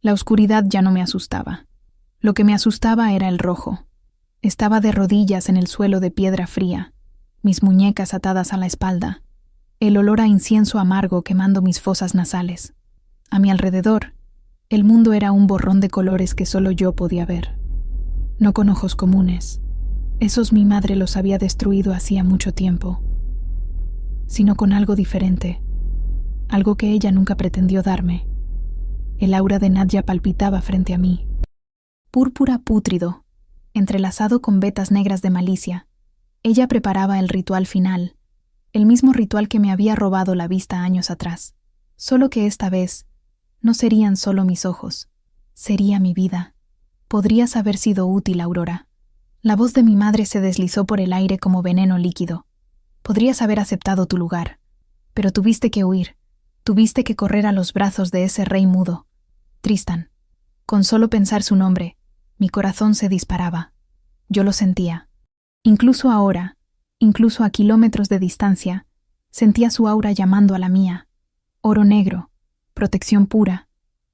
La oscuridad ya no me asustaba. Lo que me asustaba era el rojo. Estaba de rodillas en el suelo de piedra fría, mis muñecas atadas a la espalda, el olor a incienso amargo quemando mis fosas nasales. A mi alrededor, el mundo era un borrón de colores que solo yo podía ver. No con ojos comunes, esos mi madre los había destruido hacía mucho tiempo, sino con algo diferente, algo que ella nunca pretendió darme. El aura de Nadia palpitaba frente a mí. Púrpura pútrido, entrelazado con vetas negras de malicia. Ella preparaba el ritual final, el mismo ritual que me había robado la vista años atrás, solo que esta vez no serían solo mis ojos, sería mi vida. Podrías haber sido útil, Aurora. La voz de mi madre se deslizó por el aire como veneno líquido. Podrías haber aceptado tu lugar, pero tuviste que huir, tuviste que correr a los brazos de ese rey mudo. Tristan. Con solo pensar su nombre, mi corazón se disparaba. Yo lo sentía. Incluso ahora, incluso a kilómetros de distancia, sentía su aura llamando a la mía. Oro negro, protección pura,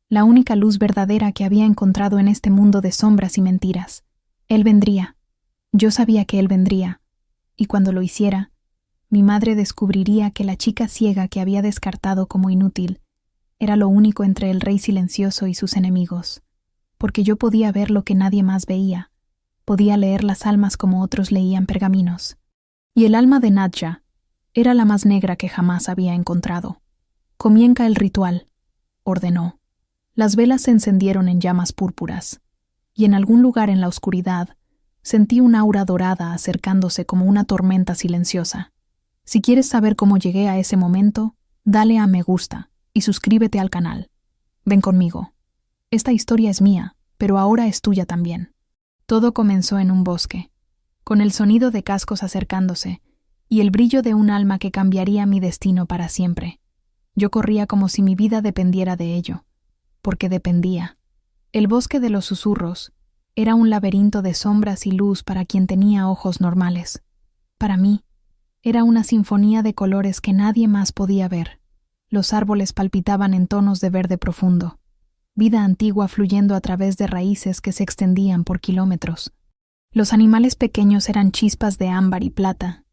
la única luz verdadera que había encontrado en este mundo de sombras y mentiras. Él vendría. Yo sabía que él vendría, y cuando lo hiciera, mi madre descubriría que la chica ciega que había descartado como inútil era lo único entre el rey silencioso y sus enemigos, porque yo podía ver lo que nadie más veía, podía leer las almas como otros leían pergaminos. Y el alma de Nadja era la más negra que jamás había encontrado. Comienza el ritual, ordenó. Las velas se encendieron en llamas púrpuras, y en algún lugar en la oscuridad sentí una aura dorada acercándose como una tormenta silenciosa. Si quieres saber cómo llegué a ese momento, dale a me gusta y suscríbete al canal. Ven conmigo. Esta historia es mía, pero ahora es tuya también. Todo comenzó en un bosque, con el sonido de cascos acercándose y el brillo de un alma que cambiaría mi destino para siempre. Yo corría como si mi vida dependiera de ello, porque dependía. El bosque de los susurros era un laberinto de sombras y luz para quien tenía ojos normales. Para mí, era una sinfonía de colores que nadie más podía ver. Los árboles palpitaban en tonos de verde profundo, vida antigua fluyendo a través de raíces que se extendían por kilómetros. Los animales pequeños eran chispas de ámbar y plata,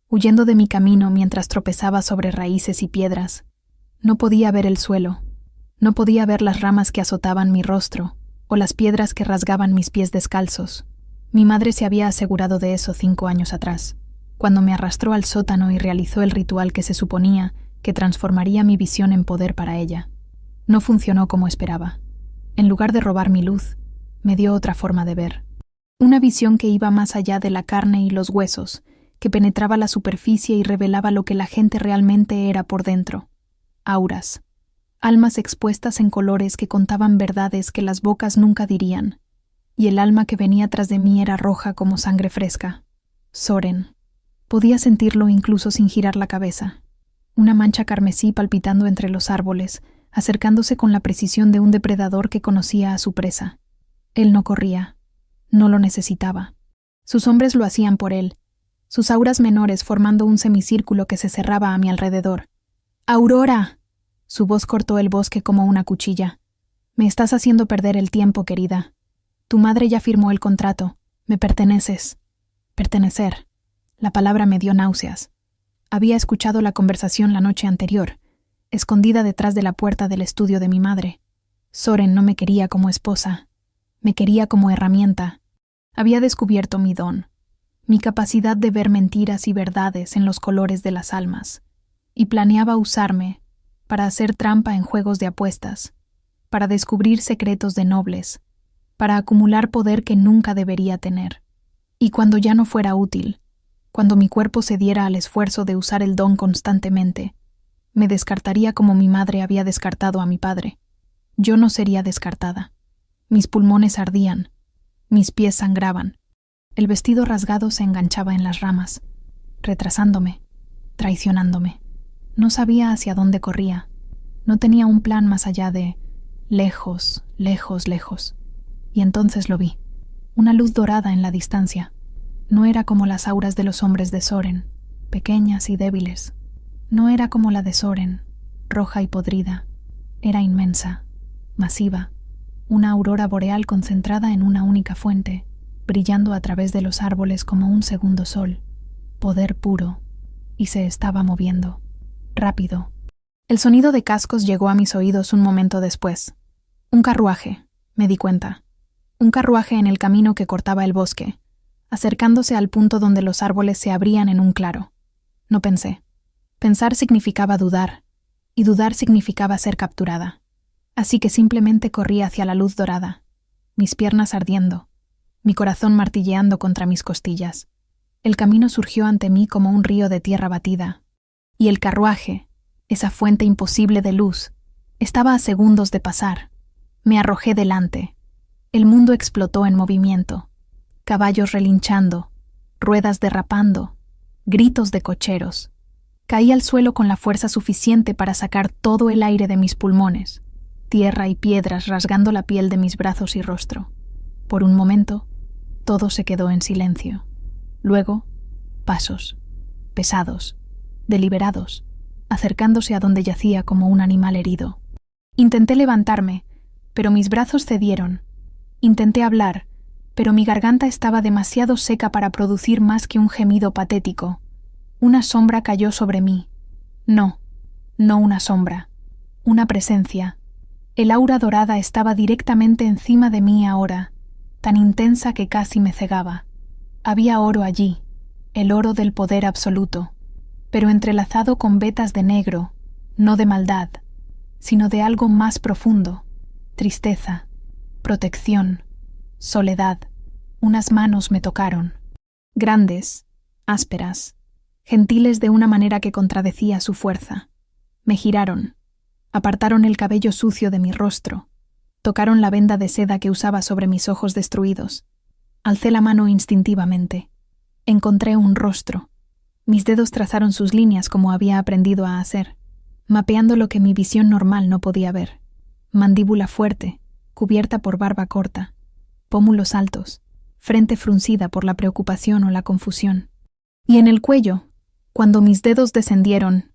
huyendo de mi camino mientras tropezaba sobre raíces y piedras. No podía ver el suelo, no podía ver las ramas que azotaban mi rostro o las piedras que rasgaban mis pies descalzos. Mi madre se había asegurado de eso 5 años atrás, cuando me arrastró al sótano y realizó el ritual que se suponía que transformaría mi visión en poder para ella. No funcionó como esperaba. En lugar de robar mi luz, me dio otra forma de ver. Una visión que iba más allá de la carne y los huesos, que penetraba la superficie y revelaba lo que la gente realmente era por dentro. Auras. Almas expuestas en colores que contaban verdades que las bocas nunca dirían. Y el alma que venía tras de mí era roja como sangre fresca. Soren. Podía sentirlo incluso sin girar la cabeza. Una mancha carmesí palpitando entre los árboles, acercándose con la precisión de un depredador que conocía a su presa. Él no corría. No lo necesitaba. Sus hombres lo hacían por él, sus auras menores formando un semicírculo que se cerraba a mi alrededor. ¡Aurora! Su voz cortó el bosque como una cuchilla. Me estás haciendo perder el tiempo, querida. Tu madre ya firmó el contrato. Me perteneces. Pertenecer. La palabra me dio náuseas. Había escuchado la conversación la noche anterior, escondida detrás de la puerta del estudio de mi madre. Soren no me quería como esposa. Me quería como herramienta. Había descubierto mi don, mi capacidad de ver mentiras y verdades en los colores de las almas, y planeaba usarme para hacer trampa en juegos de apuestas, para descubrir secretos de nobles, para acumular poder que nunca debería tener. Y cuando ya no fuera útil, cuando mi cuerpo cediera al esfuerzo de usar el don constantemente, me descartaría como mi madre había descartado a mi padre. Yo no sería descartada. Mis pulmones ardían, mis pies sangraban. El vestido rasgado se enganchaba en las ramas, retrasándome, traicionándome. No sabía hacia dónde corría. No tenía un plan más allá de lejos, lejos, lejos. Y entonces lo vi. Una luz dorada en la distancia. No era como las auras de los hombres de Soren, pequeñas y débiles. No era como la de Soren, roja y podrida. Era inmensa, masiva, una aurora boreal concentrada en una única fuente, brillando a través de los árboles como un segundo sol, poder puro, y se estaba moviendo, rápido. El sonido de cascos llegó a mis oídos un momento después. Un carruaje, me di cuenta. Un carruaje en el camino que cortaba el bosque, acercándose al punto donde los árboles se abrían en un claro. No pensé. Pensar significaba dudar, y dudar significaba ser capturada. Así que simplemente corrí hacia la luz dorada, mis piernas ardiendo, mi corazón martilleando contra mis costillas. El camino surgió ante mí como un río de tierra batida, y el carruaje, esa fuente imposible de luz, estaba a segundos de pasar. Me arrojé delante. El mundo explotó en movimiento. Caballos relinchando, ruedas derrapando, gritos de cocheros. Caí al suelo con la fuerza suficiente para sacar todo el aire de mis pulmones, tierra y piedras rasgando la piel de mis brazos y rostro. Por un momento, todo se quedó en silencio. Luego, pasos, pesados, deliberados, acercándose a donde yacía como un animal herido. Intenté levantarme, pero mis brazos cedieron. Intenté hablar, pero mi garganta estaba demasiado seca para producir más que un gemido patético. Una sombra cayó sobre mí. No una sombra, una presencia. El aura dorada estaba directamente encima de mí ahora, tan intensa que casi me cegaba. Había oro allí, el oro del poder absoluto, pero entrelazado con vetas de negro, no de maldad, sino de algo más profundo, tristeza, protección, soledad. Unas manos me tocaron, grandes, ásperas, gentiles de una manera que contradecía su fuerza. Me giraron, apartaron el cabello sucio de mi rostro, tocaron la venda de seda que usaba sobre mis ojos destruidos. Alcé la mano instintivamente. Encontré un rostro. Mis dedos trazaron sus líneas como había aprendido a hacer, mapeando lo que mi visión normal no podía ver. Mandíbula fuerte, cubierta por barba corta, pómulos altos, frente fruncida por la preocupación o la confusión. Y en el cuello, cuando mis dedos descendieron,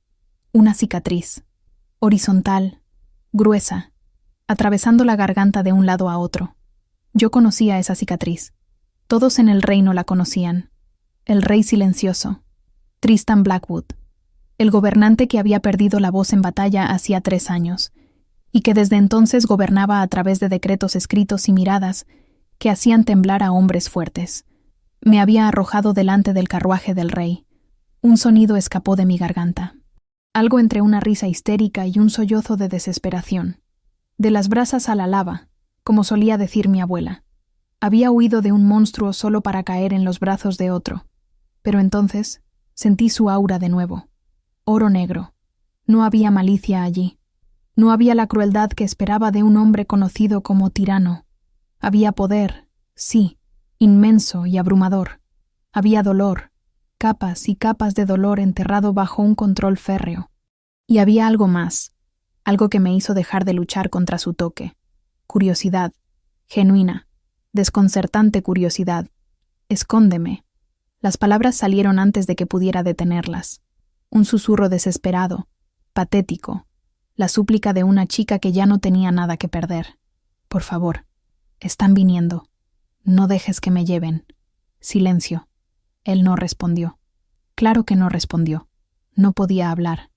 una cicatriz, horizontal, gruesa, atravesando la garganta de un lado a otro. Yo conocía esa cicatriz. Todos en el reino la conocían. El rey silencioso, Tristan Blackwood, el gobernante que había perdido la voz en batalla hacía 3 años, y que desde entonces gobernaba a través de decretos escritos y miradas que hacían temblar a hombres fuertes. Me había arrojado delante del carruaje del rey. Un sonido escapó de mi garganta. Algo entre una risa histérica y un sollozo de desesperación. De las brasas a la lava, como solía decir mi abuela. Había huido de un monstruo solo para caer en los brazos de otro. Pero entonces sentí su aura de nuevo. Oro negro. No había malicia allí. No había la crueldad que esperaba de un hombre conocido como tirano. Había poder, sí, inmenso y abrumador. Había dolor, capas y capas de dolor enterrado bajo un control férreo. Y había algo más, algo que me hizo dejar de luchar contra su toque. Curiosidad, genuina, desconcertante curiosidad. Escóndeme. Las palabras salieron antes de que pudiera detenerlas. Un susurro desesperado, patético, la súplica de una chica que ya no tenía nada que perder. Por favor, están viniendo. No dejes que me lleven. Silencio. Él no respondió. Claro que no respondió. No podía hablar.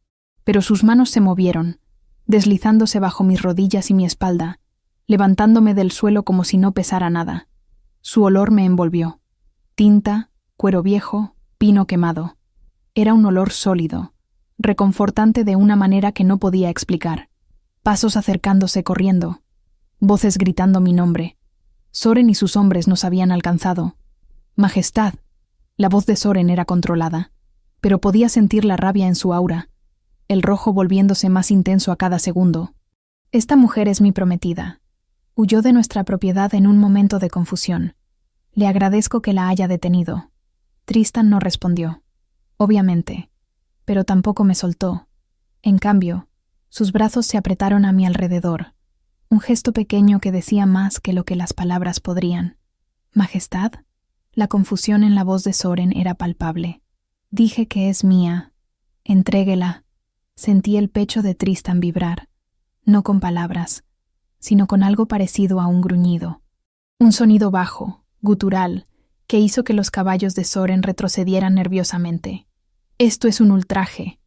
Pero sus manos se movieron, deslizándose bajo mis rodillas y mi espalda, levantándome del suelo como si no pesara nada. Su olor me envolvió. Tinta, cuero viejo, pino quemado. Era un olor sólido, reconfortante de una manera que no podía explicar. Pasos acercándose corriendo, voces gritando mi nombre. Soren y sus hombres nos habían alcanzado. Majestad. La voz de Soren era controlada, pero podía sentir la rabia en su aura, el rojo volviéndose más intenso a cada segundo. Esta mujer es mi prometida. Huyó de nuestra propiedad en un momento de confusión. Le agradezco que la haya detenido. Tristan no respondió. Obviamente. Pero tampoco me soltó. En cambio, sus brazos se apretaron a mi alrededor. Un gesto pequeño que decía más que lo que las palabras podrían. ¿Majestad? La confusión en la voz de Soren era palpable. Dije que es mía. Entréguela. Sentí el pecho de Tristan vibrar. No con palabras, sino con algo parecido a un gruñido. Un sonido bajo, gutural, que hizo que los caballos de Soren retrocedieran nerviosamente. Esto es un ultraje.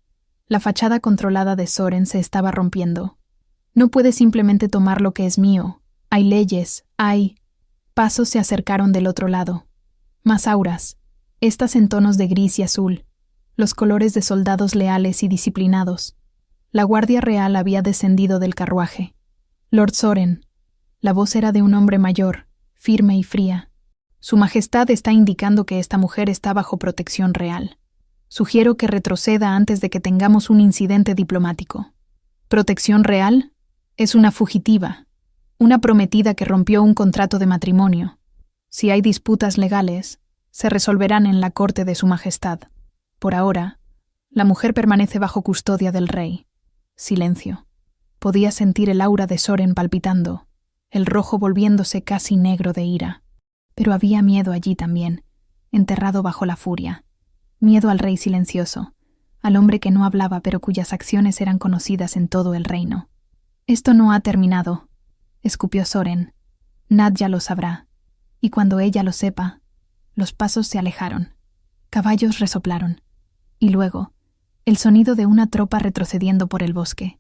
La fachada controlada de Soren se estaba rompiendo. No puede simplemente tomar lo que es mío. Hay leyes, hay... Pasos se acercaron del otro lado. Más auras, estas en tonos de gris y azul, los colores de soldados leales y disciplinados. La guardia real había descendido del carruaje. Lord Soren. La voz era de un hombre mayor, firme y fría. Su Majestad está indicando que esta mujer está bajo protección real. Sugiero que retroceda antes de que tengamos un incidente diplomático. ¿Protección real? Es una fugitiva, una prometida que rompió un contrato de matrimonio. Si hay disputas legales, se resolverán en la corte de Su Majestad. Por ahora, la mujer permanece bajo custodia del rey. Silencio. Podía sentir el aura de Soren palpitando, el rojo volviéndose casi negro de ira. Pero había miedo allí también, enterrado bajo la furia. Miedo al rey silencioso, al hombre que no hablaba pero cuyas acciones eran conocidas en todo el reino. «Esto no ha terminado», escupió Soren. «Nad ya lo sabrá. Y cuando ella lo sepa...» Los pasos se alejaron. Caballos resoplaron. Y luego, el sonido de una tropa retrocediendo por el bosque.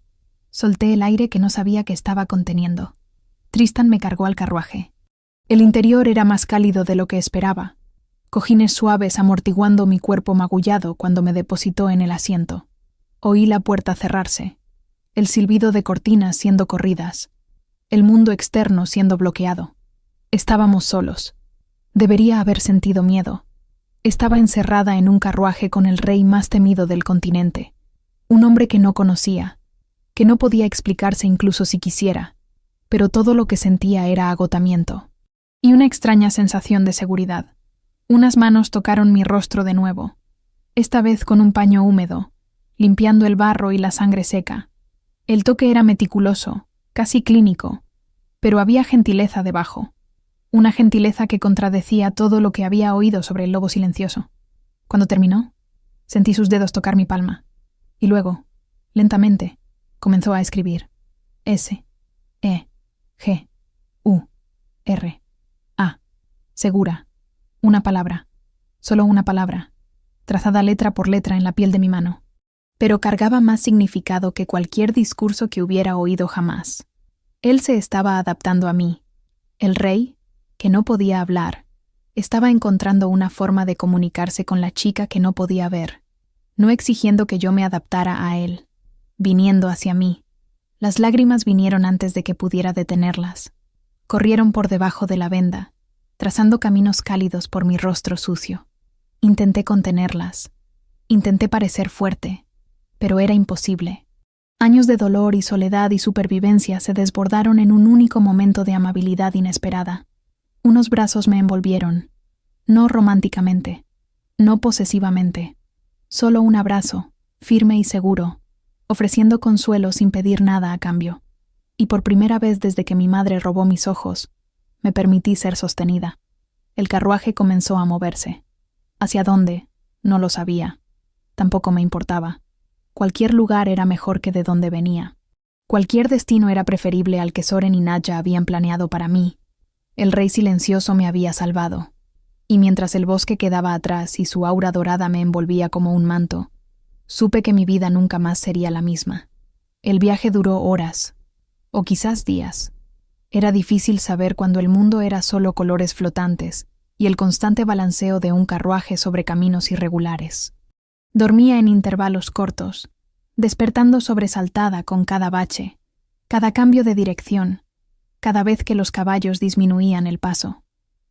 Solté el aire que no sabía que estaba conteniendo. Tristan me cargó al carruaje. El interior era más cálido de lo que esperaba. Cojines suaves amortiguando mi cuerpo magullado cuando me depositó en el asiento. Oí la puerta cerrarse, el silbido de cortinas siendo corridas, el mundo externo siendo bloqueado. Estábamos solos. Debería haber sentido miedo. Estaba encerrada en un carruaje con el rey más temido del continente, un hombre que no conocía, que no podía explicarse incluso si quisiera, pero todo lo que sentía era agotamiento y una extraña sensación de seguridad. Unas manos tocaron mi rostro de nuevo, esta vez con un paño húmedo, limpiando el barro y la sangre seca. El toque era meticuloso, casi clínico, pero había gentileza debajo, una gentileza que contradecía todo lo que había oído sobre el lobo silencioso. Cuando terminó, sentí sus dedos tocar mi palma, y luego, lentamente, comenzó a escribir. S, E, G, U, R, A. Segura. Una palabra, solo una palabra, trazada letra por letra en la piel de mi mano. Pero cargaba más significado que cualquier discurso que hubiera oído jamás. Él se estaba adaptando a mí. El rey, que no podía hablar, estaba encontrando una forma de comunicarse con la chica que no podía ver, no exigiendo que yo me adaptara a él, viniendo hacia mí. Las lágrimas vinieron antes de que pudiera detenerlas. Corrieron por debajo de la venda, trazando caminos cálidos por mi rostro sucio. Intenté contenerlas. Intenté parecer fuerte, pero era imposible. Años de dolor y soledad y supervivencia se desbordaron en un único momento de amabilidad inesperada. Unos brazos me envolvieron, no románticamente, no posesivamente, solo un abrazo, firme y seguro, ofreciendo consuelo sin pedir nada a cambio. Y por primera vez desde que mi madre robó mis ojos, me permití ser sostenida. El carruaje comenzó a moverse. ¿Hacia dónde? No lo sabía. Tampoco me importaba. Cualquier lugar era mejor que de donde venía. Cualquier destino era preferible al que Soren y Nadja habían planeado para mí. El rey silencioso me había salvado. Y mientras el bosque quedaba atrás y su aura dorada me envolvía como un manto, supe que mi vida nunca más sería la misma. El viaje duró horas, o quizás días. Era difícil saber cuando el mundo era solo colores flotantes y el constante balanceo de un carruaje sobre caminos irregulares. Dormía en intervalos cortos, despertando sobresaltada con cada bache, cada cambio de dirección, cada vez que los caballos disminuían el paso.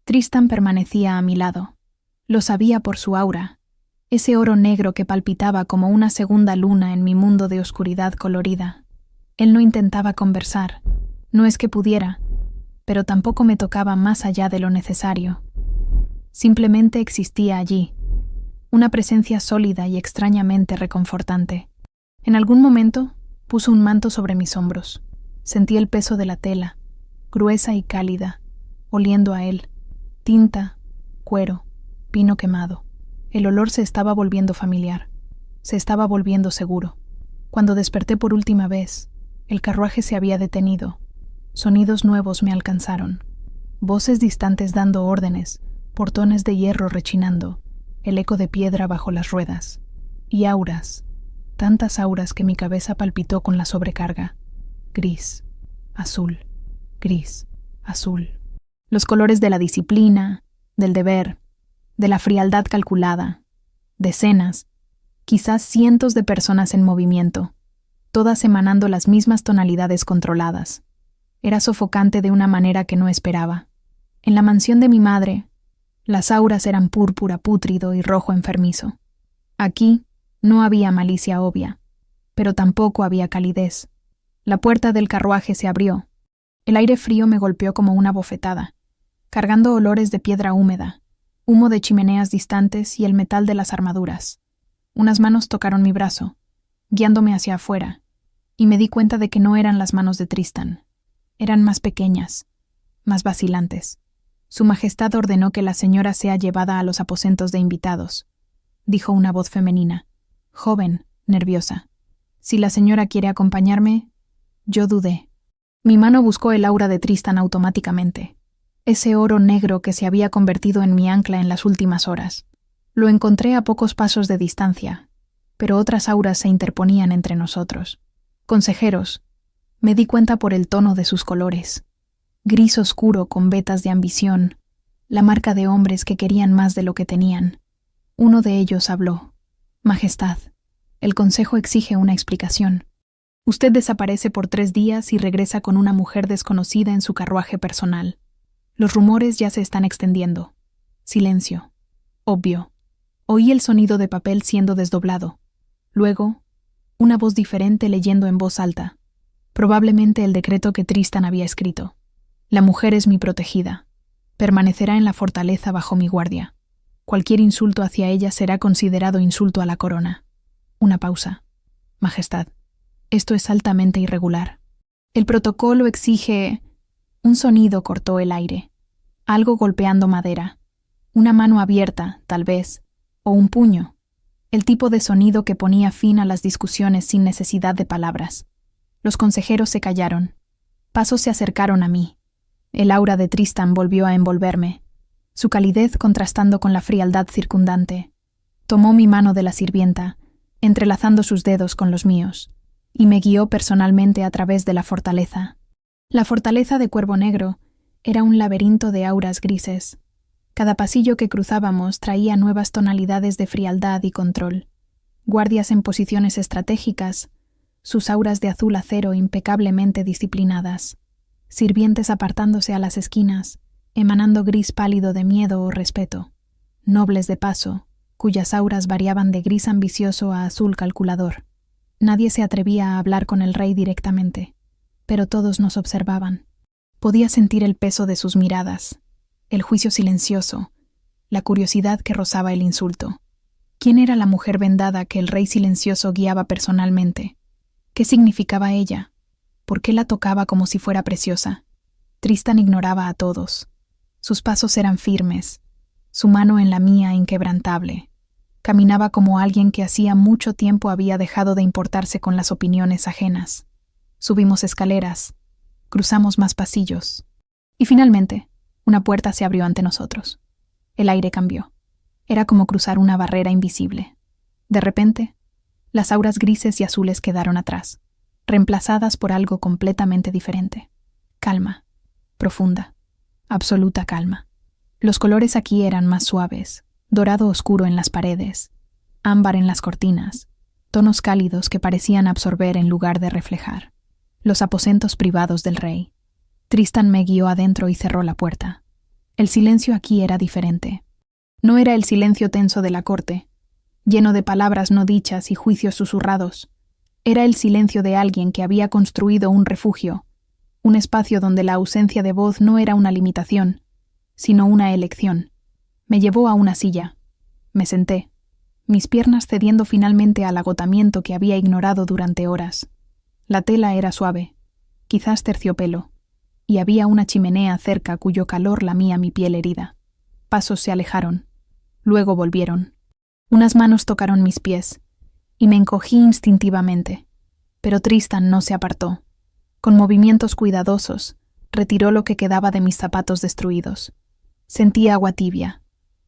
Tristan permanecía a mi lado. Lo sabía por su aura, ese oro negro que palpitaba como una segunda luna en mi mundo de oscuridad colorida. Él no intentaba conversar. No es que pudiera, pero tampoco me tocaba más allá de lo necesario. Simplemente existía allí, una presencia sólida y extrañamente reconfortante. En algún momento puso un manto sobre mis hombros. Sentí el peso de la tela, gruesa y cálida, oliendo a él. Tinta, cuero, pino quemado. El olor se estaba volviendo familiar. Se estaba volviendo seguro. Cuando desperté por última vez, el carruaje se había detenido. Sonidos nuevos me alcanzaron. Voces distantes dando órdenes, portones de hierro rechinando, el eco de piedra bajo las ruedas. Y auras, tantas auras que mi cabeza palpitó con la sobrecarga. Gris, azul, gris, azul. Los colores de la disciplina, del deber, de la frialdad calculada. Decenas, quizás cientos de personas en movimiento, todas emanando las mismas tonalidades controladas. Era sofocante de una manera que no esperaba. En la mansión de mi madre, las auras eran púrpura pútrido y rojo enfermizo. Aquí no había malicia obvia, pero tampoco había calidez. La puerta del carruaje se abrió. El aire frío me golpeó como una bofetada, cargando olores de piedra húmeda, humo de chimeneas distantes y el metal de las armaduras. Unas manos tocaron mi brazo, guiándome hacia afuera, y me di cuenta de que no eran las manos de Tristan. Eran más pequeñas, más vacilantes. Su Majestad ordenó que la señora sea llevada a los aposentos de invitados, dijo una voz femenina, joven, nerviosa. Si la señora quiere acompañarme, yo dudé. Mi mano buscó el aura de Tristan automáticamente, ese oro negro que se había convertido en mi ancla en las últimas horas. Lo encontré a pocos pasos de distancia, pero otras auras se interponían entre nosotros. Consejeros, me di cuenta por el tono de sus colores. Gris oscuro con vetas de ambición, la marca de hombres que querían más de lo que tenían. Uno de ellos habló. Majestad, el consejo exige una explicación. Usted desaparece por 3 días y regresa con una mujer desconocida en su carruaje personal. Los rumores ya se están extendiendo. Silencio. Obvio. Oí el sonido de papel siendo desdoblado. Luego, una voz diferente leyendo en voz alta. Probablemente el decreto que Tristan había escrito. La mujer es mi protegida. Permanecerá en la fortaleza bajo mi guardia. Cualquier insulto hacia ella será considerado insulto a la corona. Una pausa. Majestad, esto es altamente irregular. El protocolo exige... Un sonido cortó el aire. Algo golpeando madera. Una mano abierta, tal vez, o un puño. El tipo de sonido que ponía fin a las discusiones sin necesidad de palabras. Los consejeros se callaron. Pasos se acercaron a mí. El aura de Tristan volvió a envolverme, su calidez contrastando con la frialdad circundante. Tomó mi mano de la sirvienta, entrelazando sus dedos con los míos, y me guió personalmente a través de la fortaleza. La fortaleza de Cuervo Negro era un laberinto de auras grises. Cada pasillo que cruzábamos traía nuevas tonalidades de frialdad y control. Guardias en posiciones estratégicas, sus auras de azul acero impecablemente disciplinadas. Sirvientes apartándose a las esquinas, emanando gris pálido de miedo o respeto. Nobles de paso, cuyas auras variaban de gris ambicioso a azul calculador. Nadie se atrevía a hablar con el rey directamente, pero todos nos observaban. Podía sentir el peso de sus miradas, el juicio silencioso, la curiosidad que rozaba el insulto. ¿Quién era la mujer vendada que el rey silencioso guiaba personalmente? ¿Qué significaba ella? ¿Por qué la tocaba como si fuera preciosa? Tristan ignoraba a todos. Sus pasos eran firmes, su mano en la mía inquebrantable. Caminaba como alguien que hacía mucho tiempo había dejado de importarse con las opiniones ajenas. Subimos escaleras, cruzamos más pasillos, y finalmente, una puerta se abrió ante nosotros. El aire cambió. Era como cruzar una barrera invisible. De repente, las auras grises y azules quedaron atrás, reemplazadas por algo completamente diferente. Calma, profunda, absoluta calma. Los colores aquí eran más suaves, dorado oscuro en las paredes, ámbar en las cortinas, tonos cálidos que parecían absorber en lugar de reflejar. Los aposentos privados del rey. Tristan me guió adentro y cerró la puerta. El silencio aquí era diferente. No era el silencio tenso de la corte, lleno de palabras no dichas y juicios susurrados. Era el silencio de alguien que había construido un refugio, un espacio donde la ausencia de voz no era una limitación, sino una elección. Me llevó a una silla. Me senté, mis piernas cediendo finalmente al agotamiento que había ignorado durante horas. La tela era suave, quizás terciopelo, y había una chimenea cerca cuyo calor lamía mi piel herida. Pasos se alejaron, luego volvieron. Unas manos tocaron mis pies, y me encogí instintivamente, pero Tristan no se apartó. Con movimientos cuidadosos, Retiró lo que quedaba de mis zapatos destruidos. Sentí agua tibia,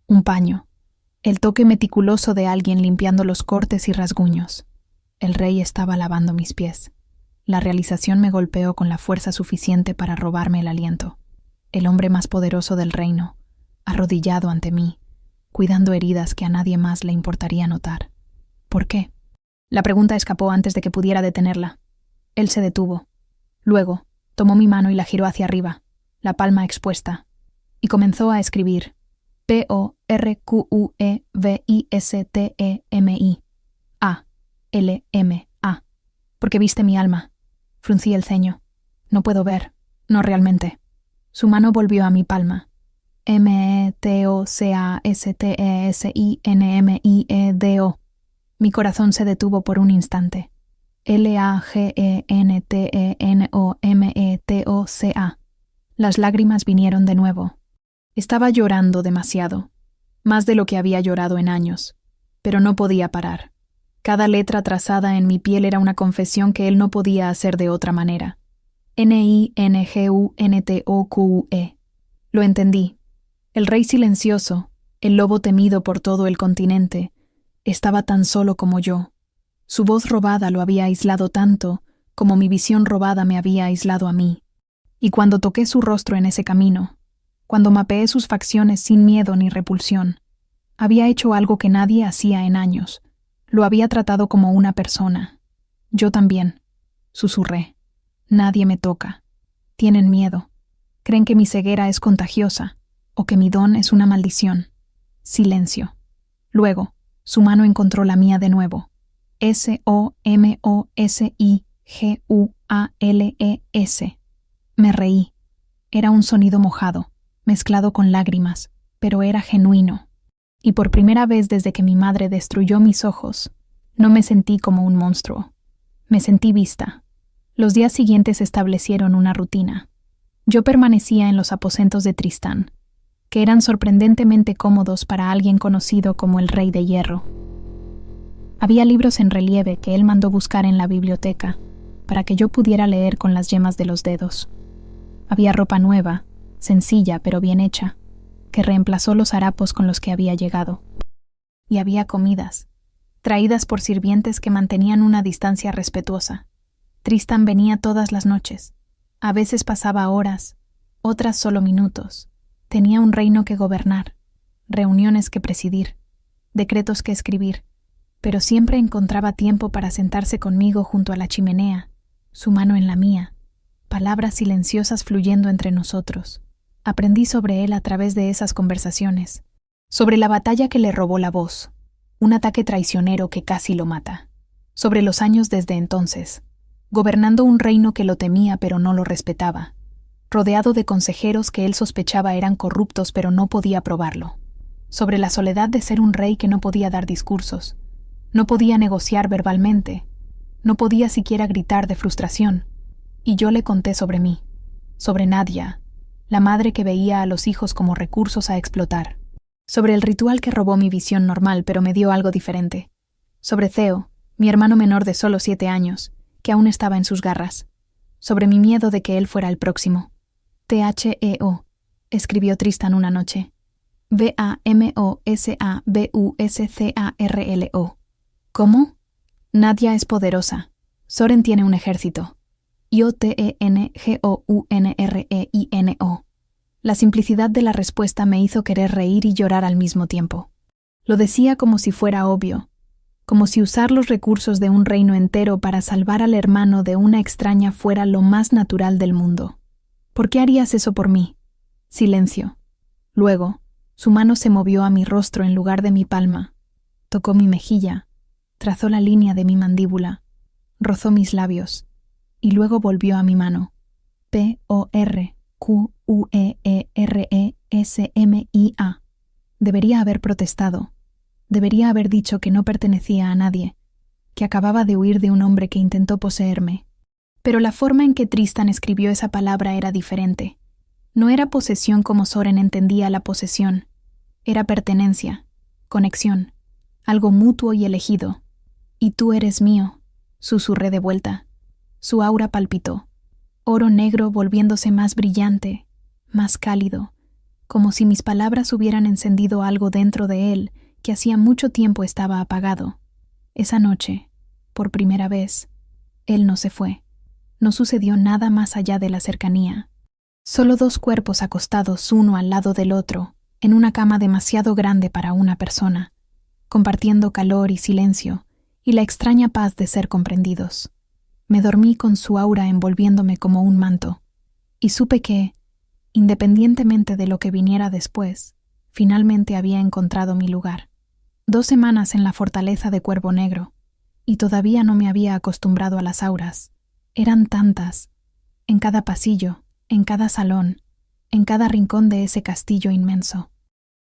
un paño, el toque meticuloso de alguien limpiando los cortes y rasguños. El rey estaba lavando mis pies. La realización me golpeó con la fuerza suficiente para robarme el aliento. El hombre más poderoso del reino, arrodillado ante mí, cuidando heridas que a nadie más le importaría notar. ¿Por qué? La pregunta escapó antes de que pudiera detenerla. Él se detuvo. Luego, tomó mi mano y la giró hacia arriba, la palma expuesta, y comenzó a escribir PORQUEVISTEMI ALMA. Porque viste mi alma. Fruncí el ceño. No puedo ver, no realmente. Su mano volvió a mi palma. METOCASTESINMIEDO. Mi corazón se detuvo por un instante. LAGENTENOMETOCA. Las lágrimas vinieron de nuevo. Estaba llorando demasiado, más de lo que había llorado en años, pero no podía parar. Cada letra trazada en mi piel era una confesión que él no podía hacer de otra manera. NINGUNTOQUE. Lo entendí. El rey silencioso, el lobo temido por todo el continente, estaba tan solo como yo. Su voz robada lo había aislado tanto como mi visión robada me había aislado a mí. Y cuando toqué su rostro en ese camino, cuando mapeé sus facciones sin miedo ni repulsión, había hecho algo que nadie hacía en años. Lo había tratado como una persona. Yo también. Susurré. Nadie me toca. Tienen miedo. Creen que mi ceguera es contagiosa o que mi don es una maldición. Silencio. Luego, su mano encontró la mía de nuevo. SOMOSIGUALES. Me reí. Era un sonido mojado, mezclado con lágrimas, pero era genuino. Y por primera vez desde que mi madre destruyó mis ojos, no me sentí como un monstruo. Me sentí vista. Los días siguientes establecieron una rutina. Yo permanecía en los aposentos de Tristán, que eran sorprendentemente cómodos para alguien conocido como el Rey de Hierro. Había libros en relieve que él mandó buscar en la biblioteca, para que yo pudiera leer con las yemas de los dedos. Había ropa nueva, sencilla pero bien hecha, que reemplazó los harapos con los que había llegado. Y había comidas, traídas por sirvientes que mantenían una distancia respetuosa. Tristán venía todas las noches. A veces pasaba horas, otras solo minutos. Tenía un reino que gobernar, reuniones que presidir, decretos que escribir, pero siempre encontraba tiempo para sentarse conmigo junto a la chimenea, su mano en la mía, palabras silenciosas fluyendo entre nosotros. Aprendí sobre él a través de esas conversaciones, sobre la batalla que le robó la voz, un ataque traicionero que casi lo mata, sobre los años desde entonces, gobernando un reino que lo temía pero no lo respetaba, rodeado de consejeros que él sospechaba eran corruptos pero no podía probarlo, sobre la soledad de ser un rey que no podía dar discursos, no podía negociar verbalmente, no podía siquiera gritar de frustración, y yo le conté sobre mí, sobre Nadia, la madre que veía a los hijos como recursos a explotar, sobre el ritual que robó mi visión normal pero me dio algo diferente, sobre Theo, mi hermano menor de solo 7 años, que aún estaba en sus garras, sobre mi miedo de que él fuera el próximo. THEO, escribió Tristán una noche. VAMOSABUSCARLO. ¿Cómo? Nadia es poderosa. Soren tiene un ejército. IOTENGOUNREINO. La simplicidad de la respuesta me hizo querer reír y llorar al mismo tiempo. Lo decía como si fuera obvio, como si usar los recursos de un reino entero para salvar al hermano de una extraña fuera lo más natural del mundo. ¿Por qué harías eso por mí? Silencio. Luego, su mano se movió a mi rostro en lugar de mi palma. Tocó mi mejilla, trazó la línea de mi mandíbula, rozó mis labios, y luego volvió a mi mano. PORQUERESMIA. Debería haber protestado. Debería haber dicho que no pertenecía a nadie, que acababa de huir de un hombre que intentó poseerme. Pero la forma en que Tristán escribió esa palabra era diferente. No era posesión como Soren entendía la posesión. Era pertenencia, conexión, algo mutuo y elegido. Y tú eres mío, susurré de vuelta. Su aura palpitó. oro negro volviéndose más brillante, más cálido, como si mis palabras hubieran encendido algo dentro de él que hacía mucho tiempo estaba apagado. Esa noche, por primera vez, él no se fue. No sucedió nada más allá de la cercanía. Solo dos cuerpos acostados uno al lado del otro, en una cama demasiado grande para una persona, compartiendo calor y silencio, y la extraña paz de ser comprendidos. Me dormí con su aura envolviéndome como un manto, y supe que, independientemente de lo que viniera después, finalmente había encontrado mi lugar. 2 semanas en la fortaleza de Cuervo Negro, y todavía no me había acostumbrado a las auras. Eran tantas, en cada pasillo, en cada salón, en cada rincón de ese castillo inmenso.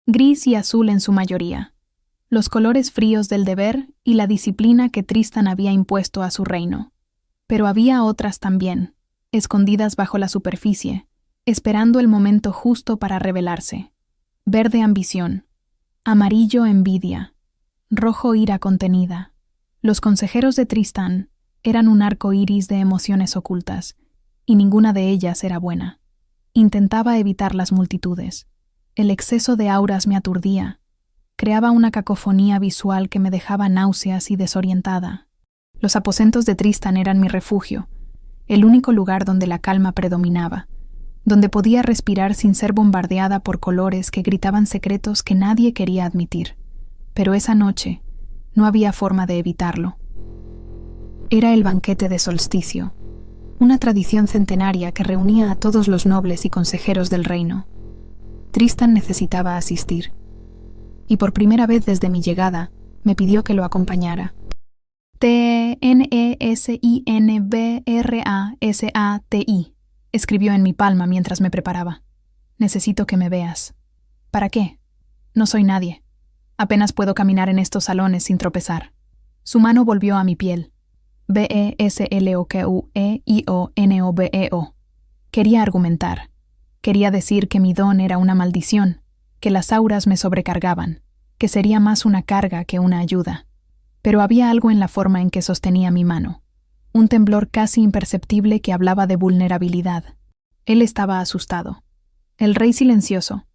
Gris y azul en su mayoría, los colores fríos del deber y la disciplina que Tristan había impuesto a su reino. Pero había otras también, escondidas bajo la superficie, esperando el momento justo para revelarse. Verde ambición, amarillo envidia, rojo ira contenida. Los consejeros de Tristan eran un arco iris de emociones ocultas, y ninguna de ellas era buena. Intentaba evitar las multitudes. El exceso de auras me aturdía. Creaba una cacofonía visual que me dejaba náuseas y desorientada. Los aposentos de Tristan eran mi refugio, el único lugar donde la calma predominaba, donde podía respirar sin ser bombardeada por colores que gritaban secretos que nadie quería admitir. Pero esa noche no había forma de evitarlo. Era el banquete de solsticio, una tradición centenaria que reunía a todos los nobles y consejeros del reino. Tristan necesitaba asistir, y por primera vez desde mi llegada me pidió que lo acompañara. T-N-E-S-I-N-B-R-A-S-A-T-I, escribió en mi palma mientras me preparaba. Necesito que me veas. ¿Para qué? No soy nadie. Apenas puedo caminar en estos salones sin tropezar. Su mano volvió a mi piel. B-E-S-L-O-Q-E-I-O-N-O-B-E-O. Quería argumentar. Quería decir que mi don era una maldición, que las auras me sobrecargaban, que sería más una carga que una ayuda. Pero había algo en la forma en que sostenía mi mano, un temblor casi imperceptible que hablaba de vulnerabilidad. Él estaba asustado. El rey silencioso,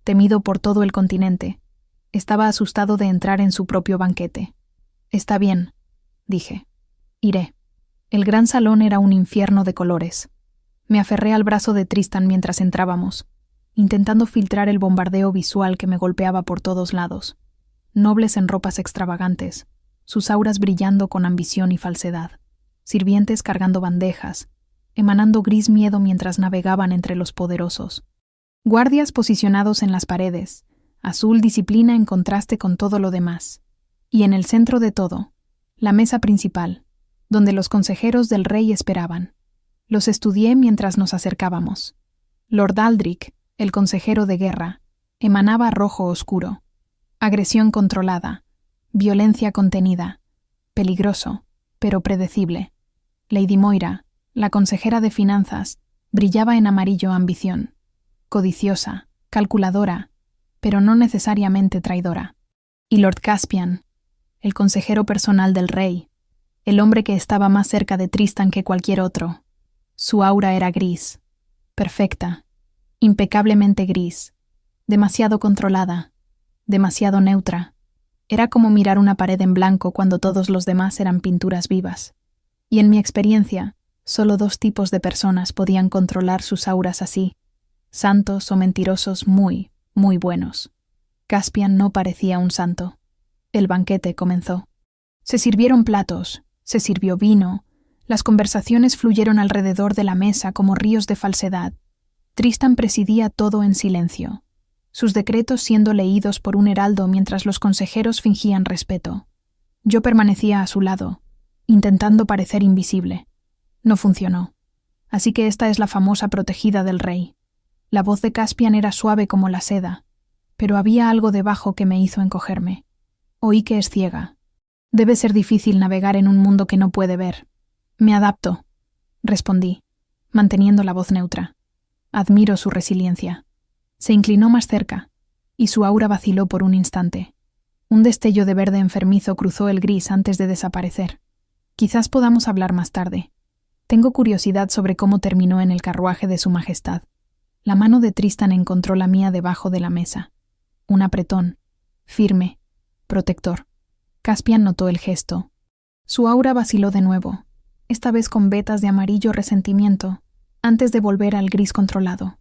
temido por todo el continente, estaba asustado de entrar en su propio banquete. Está bien, dije. Iré. El gran salón era un infierno de colores. Me aferré al brazo de Tristan mientras entrábamos, intentando filtrar el bombardeo visual que me golpeaba por todos lados. Nobles en ropas extravagantes, sus auras brillando con ambición y falsedad. Sirvientes cargando bandejas, emanando gris miedo mientras navegaban entre los poderosos. Guardias posicionados en las paredes, azul disciplina en contraste con todo lo demás. Y en el centro de todo, la mesa principal, donde los consejeros del rey esperaban. Los estudié mientras nos acercábamos. Lord Aldrich, el consejero de guerra, emanaba rojo oscuro. Agresión controlada, violencia contenida, peligroso, pero predecible. Lady Moira, la consejera de finanzas, brillaba en amarillo ambición. Codiciosa, calculadora, pero no necesariamente traidora. Y Lord Caspian, el consejero personal del rey, el hombre que estaba más cerca de Tristan que cualquier otro. Su aura era gris, perfecta, impecablemente gris, demasiado controlada, demasiado neutra. Era como mirar una pared en blanco cuando todos los demás eran pinturas vivas. Y en mi experiencia, solo 2 tipos de personas podían controlar sus auras así, santos o mentirosos muy, muy buenos. Caspian no parecía un santo. El banquete comenzó. Se sirvieron platos, se sirvió vino, las conversaciones fluyeron alrededor de la mesa como ríos de falsedad. Tristan presidía todo en silencio, sus decretos siendo leídos por un heraldo mientras los consejeros fingían respeto. Yo permanecía a su lado, intentando parecer invisible. No funcionó. Así que esta es la famosa protegida del rey. La voz de Caspian era suave como la seda, pero había algo debajo que me hizo encogerme. Oí que es ciega. Debe ser difícil navegar en un mundo que no puede ver. Me adapto, respondí, manteniendo la voz neutra. Admiro su resiliencia. Se inclinó más cerca, y su aura vaciló por un instante. Un destello de verde enfermizo cruzó el gris antes de desaparecer. Quizás podamos hablar más tarde. Tengo curiosidad sobre cómo terminó en el carruaje de su majestad. La mano de Tristan encontró la mía debajo de la mesa. Un apretón, firme, protector. Caspian notó el gesto. Su aura vaciló de nuevo, esta vez con vetas de amarillo resentimiento, antes de volver al gris controlado.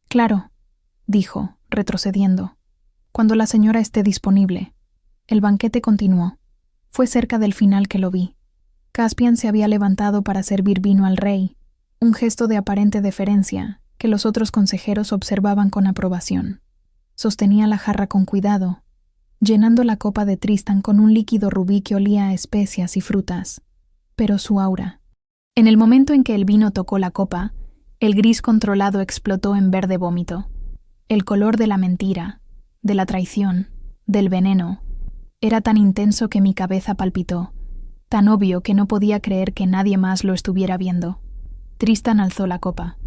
Claro, dijo, retrocediendo. Cuando la señora esté disponible. El banquete continuó. Fue cerca del final que lo vi. Caspian se había levantado para servir vino al rey, un gesto de aparente deferencia que los otros consejeros observaban con aprobación. Sostenía la jarra con cuidado, llenando la copa de Tristan con un líquido rubí que olía a especias y frutas. Pero su aura. En el momento en que el vino tocó la copa, el gris controlado explotó en verde vómito. El color de la mentira, de la traición, del veneno, era tan intenso que mi cabeza palpitó, tan obvio que no podía creer que nadie más lo estuviera viendo. Tristan alzó la copa.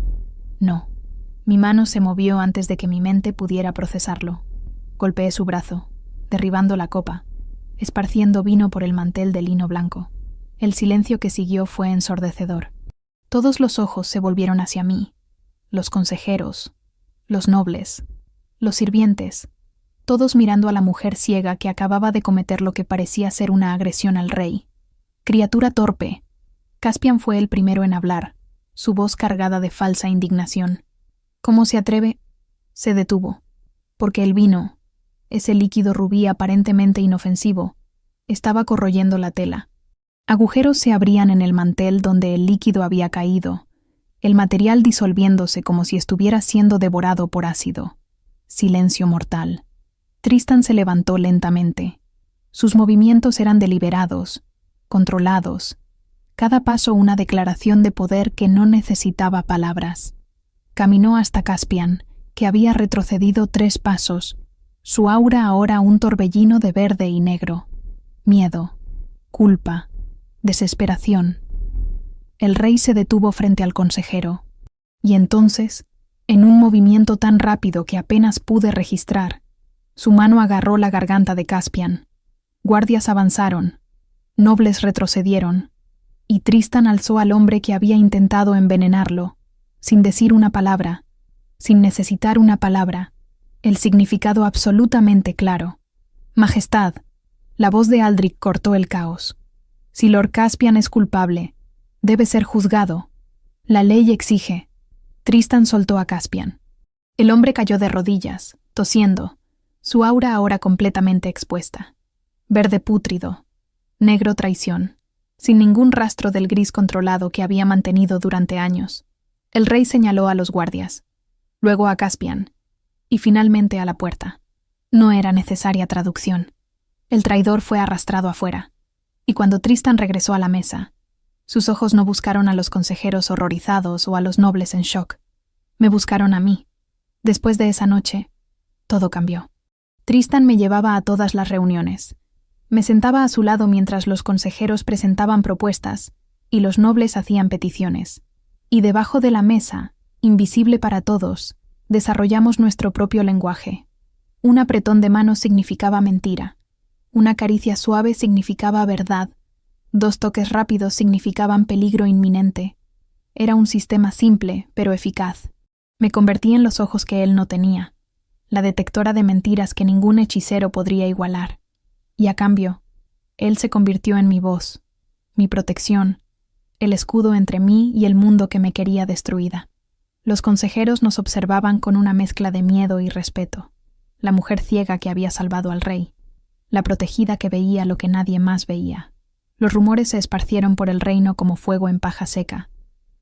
No. Mi mano se movió antes de que mi mente pudiera procesarlo. Golpeé su brazo, derribando la copa, esparciendo vino por el mantel de lino blanco. El silencio que siguió fue ensordecedor. Todos los ojos se volvieron hacia mí. Los consejeros, los nobles, los sirvientes, todos mirando a la mujer ciega que acababa de cometer lo que parecía ser una agresión al rey. Criatura torpe. Caspian fue el primero en hablar, su voz cargada de falsa indignación. ¿Cómo se atreve? Se detuvo, porque el vino, ese líquido rubí aparentemente inofensivo, estaba corroyendo la tela. Agujeros se abrían en el mantel donde el líquido había caído, el material disolviéndose como si estuviera siendo devorado por ácido. Silencio mortal. Tristan se levantó lentamente. Sus movimientos eran deliberados, controlados, cada paso una declaración de poder que no necesitaba palabras. Caminó hasta Caspian, que había retrocedido 3 pasos, su aura ahora un torbellino de verde y negro. Miedo, culpa, desesperación. El rey se detuvo frente al consejero, y entonces, en un movimiento tan rápido que apenas pude registrar, su mano agarró la garganta de Caspian. Guardias avanzaron, nobles retrocedieron, y Tristan alzó al hombre que había intentado envenenarlo, sin decir una palabra, sin necesitar una palabra, el significado absolutamente claro. Majestad, la voz de Aldrich cortó el caos. Si Lord Caspian es culpable, debe ser juzgado. La ley exige. Tristan soltó a Caspian. El hombre cayó de rodillas, tosiendo, su aura ahora completamente expuesta. Verde pútrido, negro traición, sin ningún rastro del gris controlado que había mantenido durante años. El rey señaló a los guardias, luego a Caspian, y finalmente a la puerta. No era necesaria traducción. El traidor fue arrastrado afuera, y cuando Tristan regresó a la mesa, sus ojos no buscaron a los consejeros horrorizados o a los nobles en shock. Me buscaron a mí. Después de esa noche, todo cambió. Tristan me llevaba a todas las reuniones. Me sentaba a su lado mientras los consejeros presentaban propuestas y los nobles hacían peticiones. Y debajo de la mesa, invisible para todos, desarrollamos nuestro propio lenguaje. Un apretón de manos significaba mentira. Una caricia suave significaba verdad. 2 toques rápidos significaban peligro inminente. Era un sistema simple, pero eficaz. Me convertí en los ojos que él no tenía, la detectora de mentiras que ningún hechicero podría igualar. Y a cambio, él se convirtió en mi voz, mi protección, el escudo entre mí y el mundo que me quería destruida. Los consejeros nos observaban con una mezcla de miedo y respeto. La mujer ciega que había salvado al rey, la protegida que veía lo que nadie más veía. Los rumores se esparcieron por el reino como fuego en paja seca,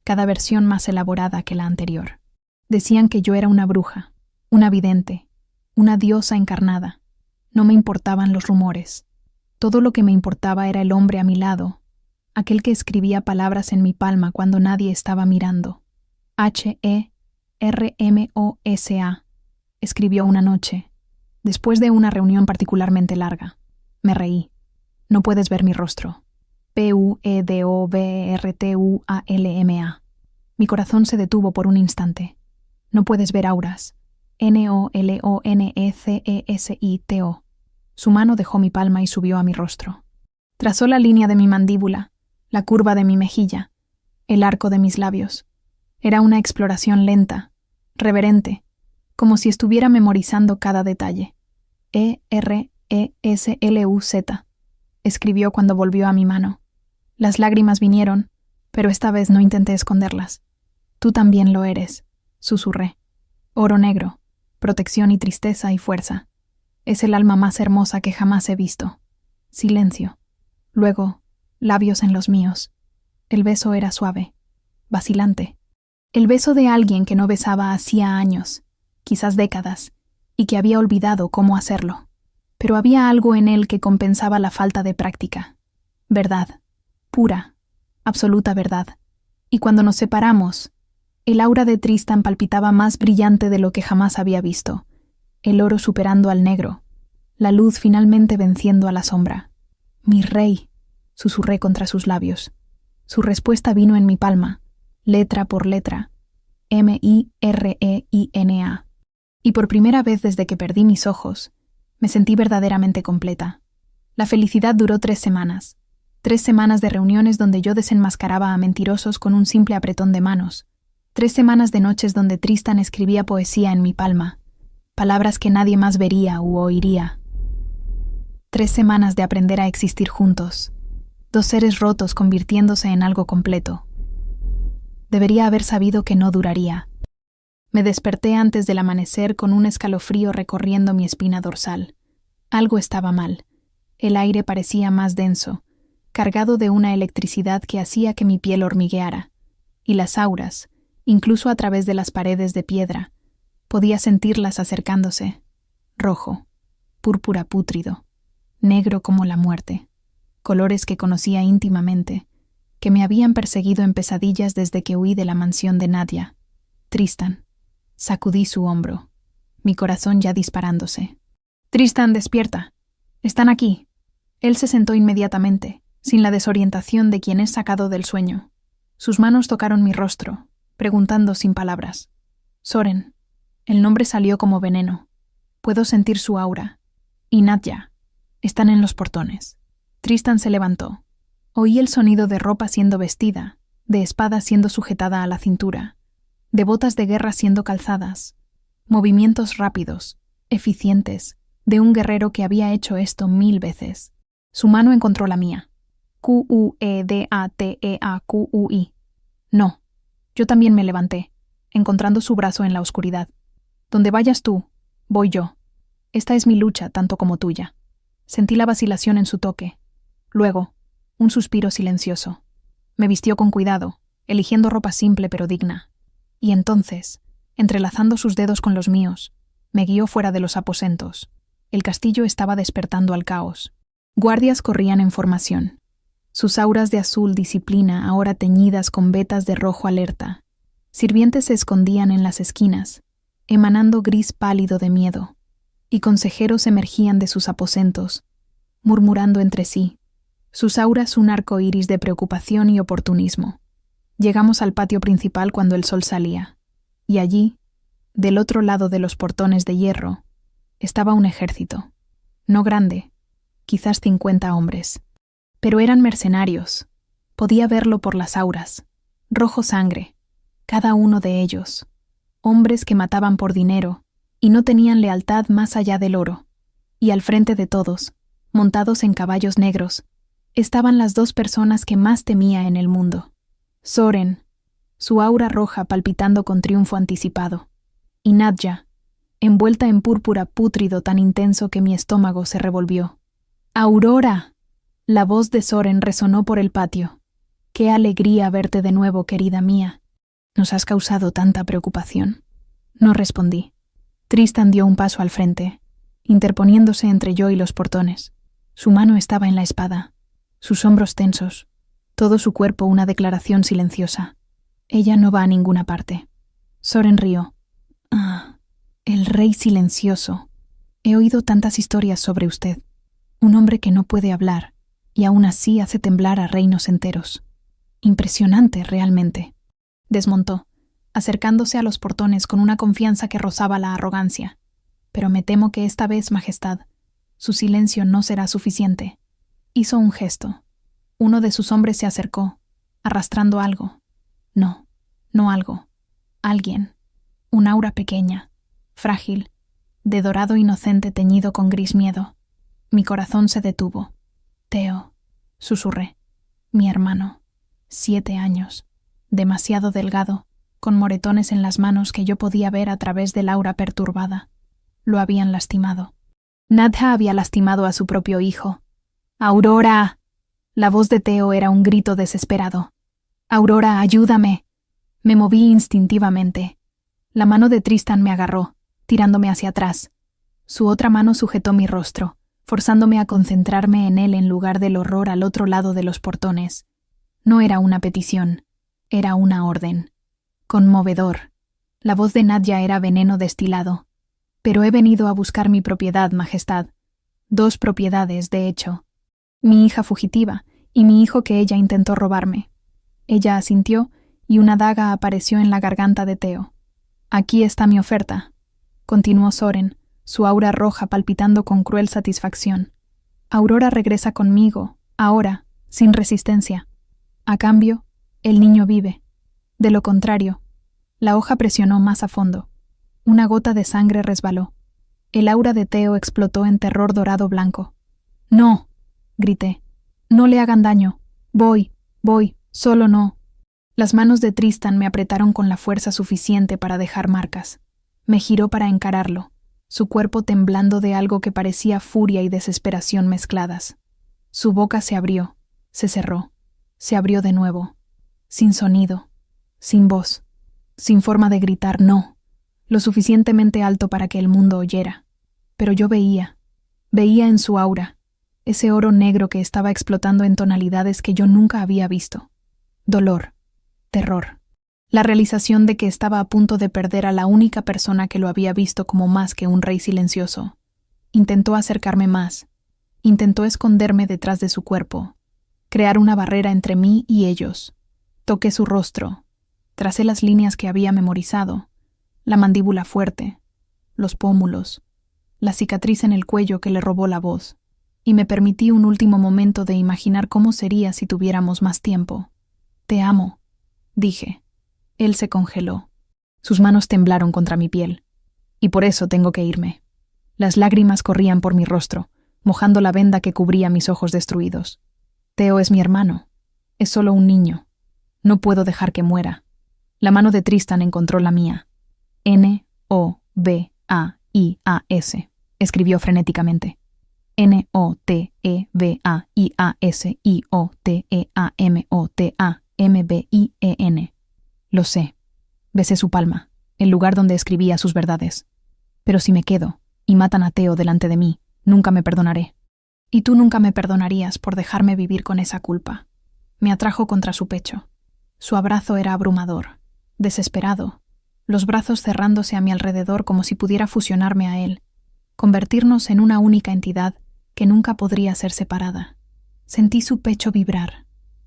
cada versión más elaborada que la anterior. Decían que yo era una bruja, una vidente, una diosa encarnada. No me importaban los rumores. Todo lo que me importaba era el hombre a mi lado, aquel que escribía palabras en mi palma cuando nadie estaba mirando. Hermosa, escribió una noche, después de una reunión particularmente larga. Me reí. No puedes ver mi rostro. Puedovertualma. Mi corazón se detuvo por un instante. No puedes ver auras. Nolonecesito. Su mano dejó mi palma y subió a mi rostro. Trazó la línea de mi mandíbula, la curva de mi mejilla, el arco de mis labios. Era una exploración lenta, reverente, como si estuviera memorizando cada detalle. ERESLUZ, escribió cuando volvió a mi mano. Las lágrimas vinieron, pero esta vez no intenté esconderlas. Tú también lo eres, susurré. Oro negro, protección y tristeza y fuerza. Es el alma más hermosa que jamás he visto. Silencio. Luego, labios en los míos. El beso era suave, vacilante. El beso de alguien que no besaba hacía años, quizás décadas, y que había olvidado cómo hacerlo. Pero había algo en él que compensaba la falta de práctica. Verdad, pura, absoluta verdad. Y cuando nos separamos, el aura de Tristan palpitaba más brillante de lo que jamás había visto, el oro superando al negro, la luz finalmente venciendo a la sombra. «Mi rey», susurré contra sus labios. Su respuesta vino en mi palma, letra por letra, MIREINA. Y por primera vez desde que perdí mis ojos, me sentí verdaderamente completa. La felicidad duró 3 semanas. 3 semanas de reuniones donde yo desenmascaraba a mentirosos con un simple apretón de manos. 3 semanas de noches donde Tristan escribía poesía en mi palma, palabras que nadie más vería u oiría. 3 semanas de aprender a existir juntos, 2 seres rotos convirtiéndose en algo completo. Debería haber sabido que no duraría. Me desperté antes del amanecer con un escalofrío recorriendo mi espina dorsal. Algo estaba mal. El aire parecía más denso, cargado de una electricidad que hacía que mi piel hormigueara. Y las auras, incluso a través de las paredes de piedra, podía sentirlas acercándose. Rojo, púrpura pútrido, negro como la muerte. Colores que conocía íntimamente, que me habían perseguido en pesadillas desde que huí de la mansión de Nadia. Tristan. Sacudí su hombro, mi corazón ya disparándose. «Tristan, despierta. Están aquí». Él se sentó inmediatamente, sin la desorientación de quien es sacado del sueño. Sus manos tocaron mi rostro, preguntando sin palabras. «Soren». El nombre salió como veneno. Puedo sentir su aura. Y Nadia. Están en los portones. Tristan se levantó. Oí el sonido de ropa siendo vestida, de espada siendo sujetada a la cintura, de botas de guerra siendo calzadas, movimientos rápidos, eficientes, de un guerrero que había hecho esto 1000 veces. Su mano encontró la mía. QUEDATEAQUI. No. Yo también me levanté, encontrando su brazo en la oscuridad. Donde vayas tú, voy yo. Esta es mi lucha tanto como tuya. Sentí la vacilación en su toque. Luego, un suspiro silencioso. Me vistió con cuidado, eligiendo ropa simple pero digna. Y entonces, entrelazando sus dedos con los míos, me guió fuera de los aposentos. El castillo estaba despertando al caos. Guardias corrían en formación. Sus auras de azul disciplina ahora teñidas con vetas de rojo alerta. Sirvientes se escondían en las esquinas, emanando gris pálido de miedo, y consejeros emergían de sus aposentos, murmurando entre sí, sus auras un arco iris de preocupación y oportunismo. Llegamos al patio principal cuando el sol salía, y allí, del otro lado de los portones de hierro, estaba un ejército. No grande, quizás 50 hombres. Pero eran mercenarios. Podía verlo por las auras. Rojo sangre, cada uno de ellos. Hombres que mataban por dinero y no tenían lealtad más allá del oro. Y al frente de todos, montados en caballos negros, estaban las 2 personas que más temía en el mundo. Soren, su aura roja palpitando con triunfo anticipado, y Nadia, envuelta en púrpura pútrido tan intenso que mi estómago se revolvió. «¡Aurora!». La voz de Soren resonó por el patio. «¡Qué alegría verte de nuevo, querida mía! Nos has causado tanta preocupación». No respondí. Tristan dio un paso al frente, interponiéndose entre yo y los portones. Su mano estaba en la espada, sus hombros tensos, todo su cuerpo una declaración silenciosa. Ella no va a ninguna parte. Soren rió. «Ah, el rey silencioso. He oído tantas historias sobre usted. Un hombre que no puede hablar, y aún así hace temblar a reinos enteros. Impresionante, realmente». Desmontó, acercándose a los portones con una confianza que rozaba la arrogancia. «Pero me temo que esta vez, Majestad, su silencio no será suficiente». Hizo un gesto. Uno de sus hombres se acercó, arrastrando algo. No, no algo. Alguien. Un aura pequeña, frágil, de dorado inocente teñido con gris miedo. Mi corazón se detuvo. Theo, susurré. Mi hermano. 7 años. Demasiado delgado, con moretones en las manos que yo podía ver a través del aura perturbada. Lo habían lastimado. Nadja había lastimado a su propio hijo. ¡Aurora! La voz de Theo era un grito desesperado. ¡Aurora, ayúdame! Me moví instintivamente. La mano de Tristan me agarró, tirándome hacia atrás. Su otra mano sujetó mi rostro, forzándome a concentrarme en él en lugar del horror al otro lado de los portones. No era una petición, era una orden. Conmovedor. La voz de Nadja era veneno destilado. Pero he venido a buscar mi propiedad, Majestad. 2 propiedades, de hecho. Mi hija fugitiva y mi hijo que ella intentó robarme. Ella asintió y una daga apareció en la garganta de Theo. Aquí está mi oferta, continuó Soren, su aura roja palpitando con cruel satisfacción. Aurora regresa conmigo, ahora, sin resistencia. A cambio, el niño vive. De lo contrario, la hoja presionó más a fondo. Una gota de sangre resbaló. El aura de Theo explotó en terror dorado blanco. ¡No!, grité. «No le hagan daño. Voy, solo no». Las manos de Tristan me apretaron con la fuerza suficiente para dejar marcas. Me giró para encararlo, su cuerpo temblando de algo que parecía furia y desesperación mezcladas. Su boca se abrió, se cerró, se abrió de nuevo, sin sonido, sin voz, sin forma de gritar no, lo suficientemente alto para que el mundo oyera. Pero yo veía en su aura, ese oro negro que estaba explotando en tonalidades que yo nunca había visto. Dolor, terror, la realización de que estaba a punto de perder a la única persona que lo había visto como más que un rey silencioso. Intentó acercarme más, intentó esconderme detrás de su cuerpo, crear una barrera entre mí y ellos. Toqué su rostro, tracé las líneas que había memorizado, la mandíbula fuerte, los pómulos, la cicatriz en el cuello que le robó la voz, y me permití un último momento de imaginar cómo sería si tuviéramos más tiempo. «Te amo», dije. Él se congeló. Sus manos temblaron contra mi piel. «Y por eso tengo que irme». Las lágrimas corrían por mi rostro, mojando la venda que cubría mis ojos destruidos. «Theo es mi hermano. Es solo un niño. No puedo dejar que muera». La mano de Tristan encontró la mía. «N-O-V-A-I-A-S», escribió frenéticamente. «N-O-T-E-V-A-I-A-S-I-O-T-E-A-M-O-T-A-M-B-I-E-N». Lo sé. Besé su palma, el lugar donde escribía sus verdades. Pero si me quedo y matan a Theo delante de mí, nunca me perdonaré. Y tú nunca me perdonarías por dejarme vivir con esa culpa. Me atrajo contra su pecho. Su abrazo era abrumador, desesperado, los brazos cerrándose a mi alrededor como si pudiera fusionarme a él, convertirnos en una única entidad que nunca podría ser separada. Sentí su pecho vibrar,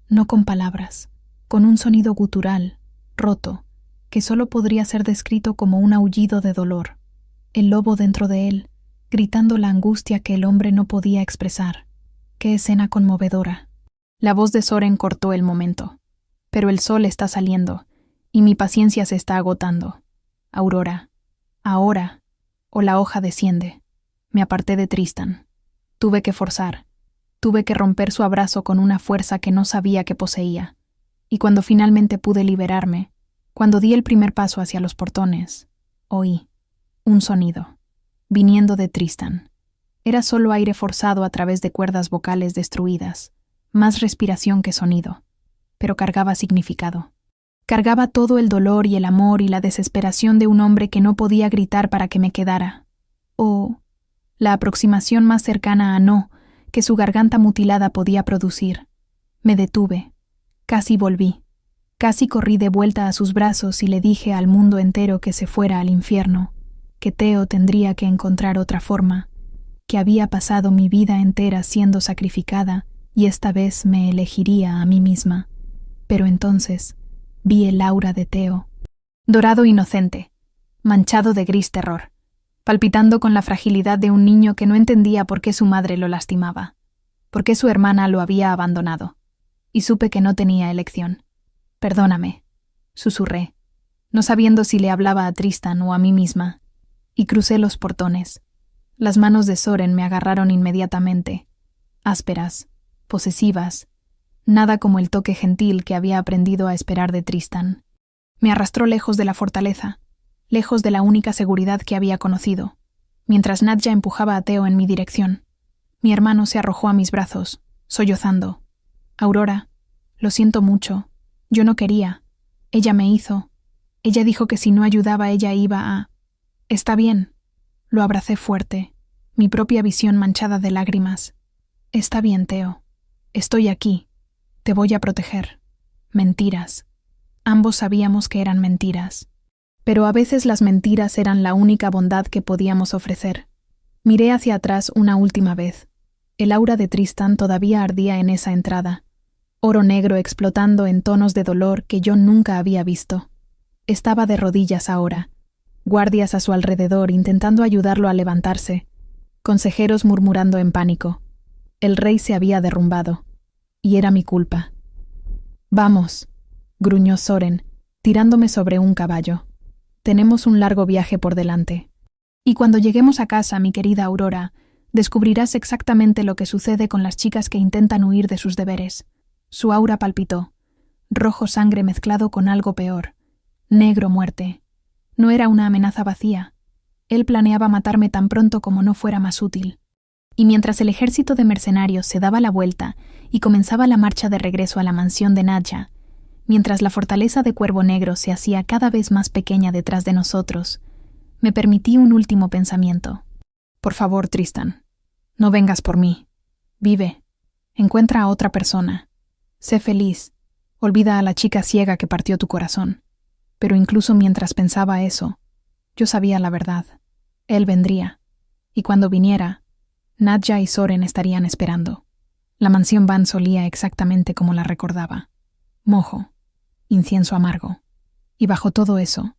no con palabras, con un sonido gutural, roto, que solo podría ser descrito como un aullido de dolor. El lobo dentro de él, gritando la angustia que el hombre no podía expresar. ¡Qué escena conmovedora! La voz de Soren cortó el momento. Pero el sol está saliendo, y mi paciencia se está agotando. Aurora, ahora, o la hoja desciende. Me aparté de Tristan. Tuve que forzar. Tuve que romper su abrazo con una fuerza que no sabía que poseía. Y cuando finalmente pude liberarme, cuando di el primer paso hacia los portones, oí un sonido, viniendo de Tristan. Era solo aire forzado a través de cuerdas vocales destruidas, más respiración que sonido, pero cargaba significado. Cargaba todo el dolor y el amor y la desesperación de un hombre que no podía gritar para que me quedara. O la aproximación más cercana a no que su garganta mutilada podía producir. Me detuve. Casi volví. Casi corrí de vuelta a sus brazos y le dije al mundo entero que se fuera al infierno, que Theo tendría que encontrar otra forma, que había pasado mi vida entera siendo sacrificada y esta vez me elegiría a mí misma. Pero entonces vi el aura de Theo, dorado inocente, manchado de gris terror, palpitando con la fragilidad de un niño que no entendía por qué su madre lo lastimaba, por qué su hermana lo había abandonado, y supe que no tenía elección. «Perdóname», susurré, no sabiendo si le hablaba a Tristan o a mí misma, y crucé los portones. Las manos de Soren me agarraron inmediatamente, ásperas, posesivas, nada como el toque gentil que había aprendido a esperar de Tristan. Me arrastró lejos de la fortaleza, lejos de la única seguridad que había conocido, mientras Nadja empujaba a Theo en mi dirección. Mi hermano se arrojó a mis brazos, sollozando. Aurora, lo siento mucho. Yo no quería. Ella me hizo. Ella dijo que si no ayudaba ella iba a... Está bien. Lo abracé fuerte, mi propia visión manchada de lágrimas. Está bien, Theo. Estoy aquí. Te voy a proteger. Mentiras. Ambos sabíamos que eran mentiras. Pero a veces las mentiras eran la única bondad que podíamos ofrecer. Miré hacia atrás una última vez. El aura de Tristan todavía ardía en esa entrada, oro negro explotando en tonos de dolor que yo nunca había visto. Estaba de rodillas ahora, guardias a su alrededor intentando ayudarlo a levantarse, consejeros murmurando en pánico. El rey se había derrumbado, y era mi culpa. «Vamos», gruñó Soren, tirándome sobre un caballo. «Tenemos un largo viaje por delante. Y cuando lleguemos a casa, mi querida Aurora, descubrirás exactamente lo que sucede con las chicas que intentan huir de sus deberes». Su aura palpitó, rojo sangre mezclado con algo peor, negro muerte. No era una amenaza vacía. Él planeaba matarme tan pronto como no fuera más útil. Y mientras el ejército de mercenarios se daba la vuelta y comenzaba la marcha de regreso a la mansión de Nadja, mientras la fortaleza de Cuervo Negro se hacía cada vez más pequeña detrás de nosotros, me permití un último pensamiento. «Por favor, Tristan, no vengas por mí. Vive. Encuentra a otra persona. Sé feliz. Olvida a la chica ciega que partió tu corazón». Pero incluso mientras pensaba eso, yo sabía la verdad. Él vendría. Y cuando viniera, Nadja y Soren estarían esperando. La mansión Van solía exactamente como la recordaba. Moho, incienso amargo. Y bajo todo eso,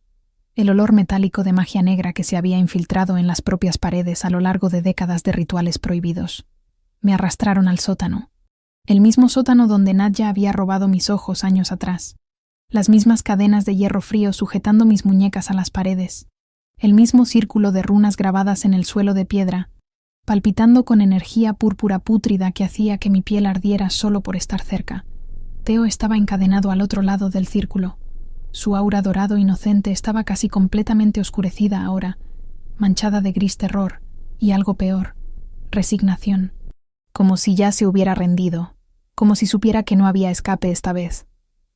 el olor metálico de magia negra que se había infiltrado en las propias paredes a lo largo de décadas de rituales prohibidos. Me arrastraron al sótano. El mismo sótano donde Nadja había robado mis ojos años atrás. Las mismas cadenas de hierro frío sujetando mis muñecas a las paredes. El mismo círculo de runas grabadas en el suelo de piedra, palpitando con energía púrpura pútrida que hacía que mi piel ardiera solo por estar cerca. Theo estaba encadenado al otro lado del círculo. Su aura dorado inocente estaba casi completamente oscurecida ahora, manchada de gris terror y algo peor, resignación. Como si ya se hubiera rendido, como si supiera que no había escape esta vez.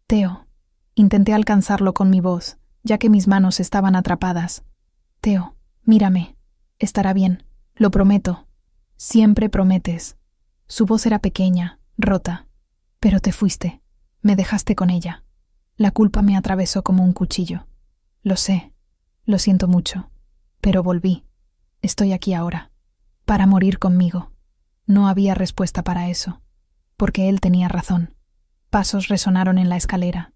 «Theo». Intenté alcanzarlo con mi voz, ya que mis manos estaban atrapadas. «Theo, mírame. Estará bien. Lo prometo». «Siempre prometes». Su voz era pequeña, rota. «Pero te fuiste. Me dejaste con ella. La culpa me atravesó como un cuchillo. Lo sé. Lo siento mucho. Pero volví. Estoy aquí ahora. Para morir conmigo». No había respuesta para eso. Porque él tenía razón. Pasos resonaron en la escalera.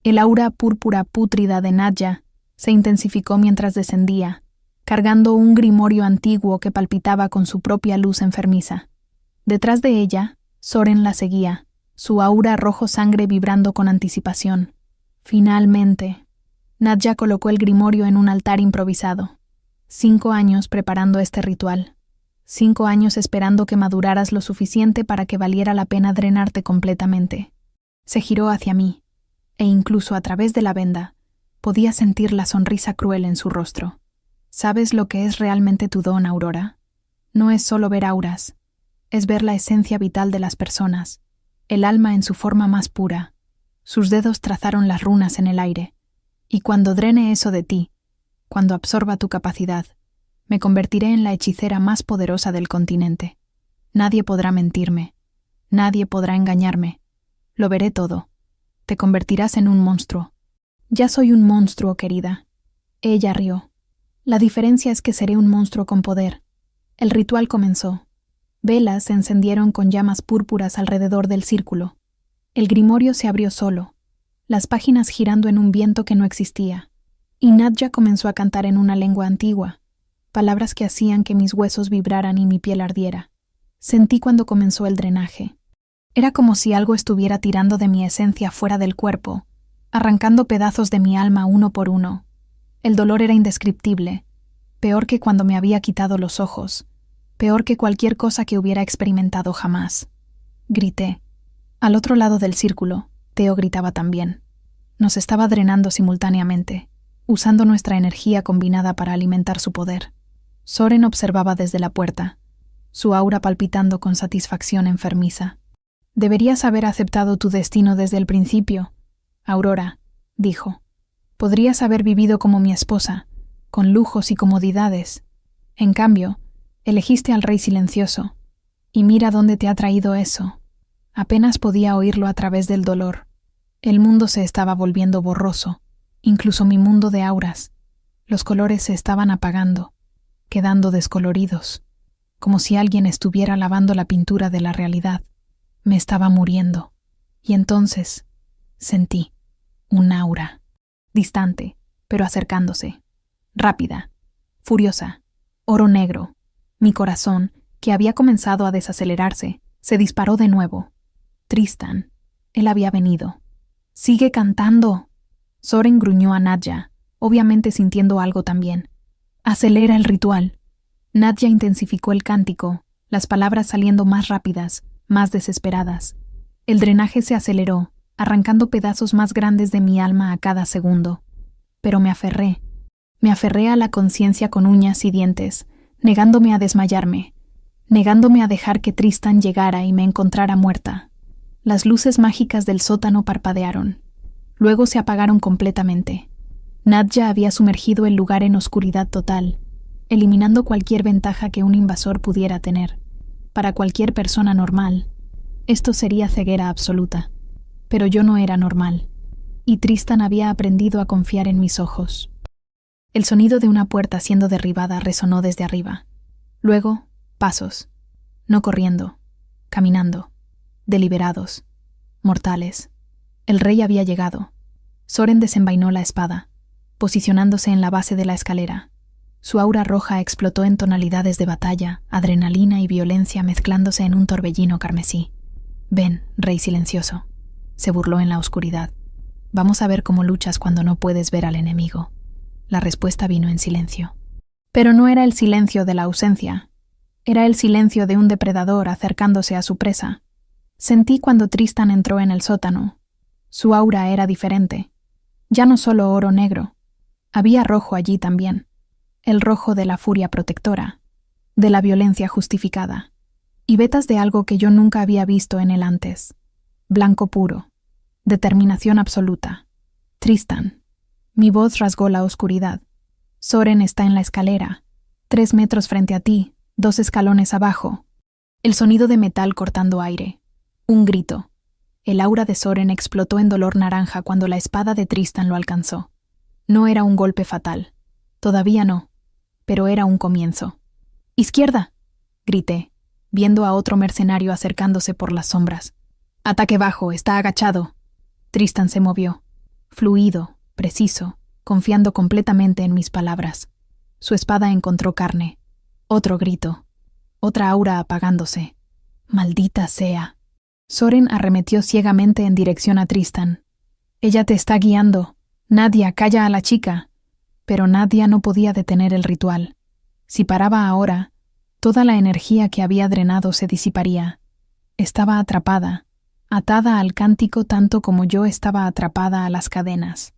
El aura púrpura pútrida de Nadja se intensificó mientras descendía, cargando un grimorio antiguo que palpitaba con su propia luz enfermiza. Detrás de ella, Soren la seguía, su aura rojo sangre vibrando con anticipación. Finalmente, Nadja colocó el grimorio en un altar improvisado. 5 años preparando este ritual. 5 años esperando que maduraras lo suficiente para que valiera la pena drenarte completamente. Se giró hacia mí, e incluso a través de la venda, podía sentir la sonrisa cruel en su rostro. ¿Sabes lo que es realmente tu don, Aurora? No es solo ver auras, es ver la esencia vital de las personas, el alma en su forma más pura. Sus dedos trazaron las runas en el aire, y cuando drene eso de ti, cuando absorba tu capacidad, me convertiré en la hechicera más poderosa del continente. Nadie podrá mentirme, nadie podrá engañarme. Lo veré todo. Te convertirás en un monstruo. Ya soy un monstruo, querida. Ella rió. La diferencia es que seré un monstruo con poder. El ritual comenzó. Velas se encendieron con llamas púrpuras alrededor del círculo. El grimorio se abrió solo, las páginas girando en un viento que no existía. Y Nadja comenzó a cantar en una lengua antigua, palabras que hacían que mis huesos vibraran y mi piel ardiera. Sentí cuando comenzó el drenaje. Era como si algo estuviera tirando de mi esencia fuera del cuerpo, arrancando pedazos de mi alma uno por uno. El dolor era indescriptible, peor que cuando me había quitado los ojos, peor que cualquier cosa que hubiera experimentado jamás. Grité. Al otro lado del círculo, Theo gritaba también. Nos estaba drenando simultáneamente, usando nuestra energía combinada para alimentar su poder. Soren observaba desde la puerta, su aura palpitando con satisfacción enfermiza. «Deberías haber aceptado tu destino desde el principio, Aurora», dijo. «Podrías haber vivido como mi esposa, con lujos y comodidades. En cambio, elegiste al rey silencioso. Y mira dónde te ha traído eso». Apenas podía oírlo a través del dolor. El mundo se estaba volviendo borroso, incluso mi mundo de auras. Los colores se estaban apagando, quedando descoloridos, como si alguien estuviera lavando la pintura de la realidad. Me estaba muriendo. Y entonces sentí un aura, distante, pero acercándose, rápida, furiosa, oro negro. Mi corazón, que había comenzado a desacelerarse, se disparó de nuevo. Tristan, él había venido. «¡Sigue cantando!». Soren gruñó a Nadja, obviamente sintiendo algo también. «Acelera el ritual». Nadja intensificó el cántico, las palabras saliendo más rápidas, más desesperadas. El drenaje se aceleró, arrancando pedazos más grandes de mi alma a cada segundo. Pero me aferré a la conciencia con uñas y dientes, negándome a desmayarme, negándome a dejar que Tristan llegara y me encontrara muerta. Las luces mágicas del sótano parpadearon. Luego se apagaron completamente. Nadja había sumergido el lugar en oscuridad total, eliminando cualquier ventaja que un invasor pudiera tener. Para cualquier persona normal, esto sería ceguera absoluta. Pero yo no era normal, y Tristan había aprendido a confiar en mis ojos. El sonido de una puerta siendo derribada resonó desde arriba. Luego, pasos. No corriendo, caminando. Deliberados, mortales. El rey había llegado. Soren desenvainó la espada, posicionándose en la base de la escalera. Su aura roja explotó en tonalidades de batalla, adrenalina y violencia mezclándose en un torbellino carmesí. «Ven, rey silencioso», se burló en la oscuridad. «Vamos a ver cómo luchas cuando no puedes ver al enemigo». La respuesta vino en silencio. Pero no era el silencio de la ausencia. Era el silencio de un depredador acercándose a su presa. Sentí cuando Tristan entró en el sótano. Su aura era diferente. Ya no solo oro negro. Había rojo allí también. El rojo de la furia protectora, de la violencia justificada, y vetas de algo que yo nunca había visto en él antes. Blanco puro. Determinación absoluta. Tristan. Mi voz rasgó la oscuridad. Soren está en la escalera. 3 metros frente a ti, 2 escalones abajo. El sonido de metal cortando aire. Un grito. El aura de Soren explotó en dolor naranja cuando la espada de Tristan lo alcanzó. No era un golpe fatal. Todavía no. Pero era un comienzo. «¡Izquierda!», grité, viendo a otro mercenario acercándose por las sombras. «Ataque bajo, está agachado». Tristan se movió. Fluido, preciso, confiando completamente en mis palabras. Su espada encontró carne. Otro grito. Otra aura apagándose. «¡Maldita sea!». Soren arremetió ciegamente en dirección a Tristan. «Ella te está guiando. Nadja, calla a la chica». Pero Nadja no podía detener el ritual. Si paraba ahora, toda la energía que había drenado se disiparía. Estaba atrapada, atada al cántico tanto como yo estaba atrapada a las cadenas.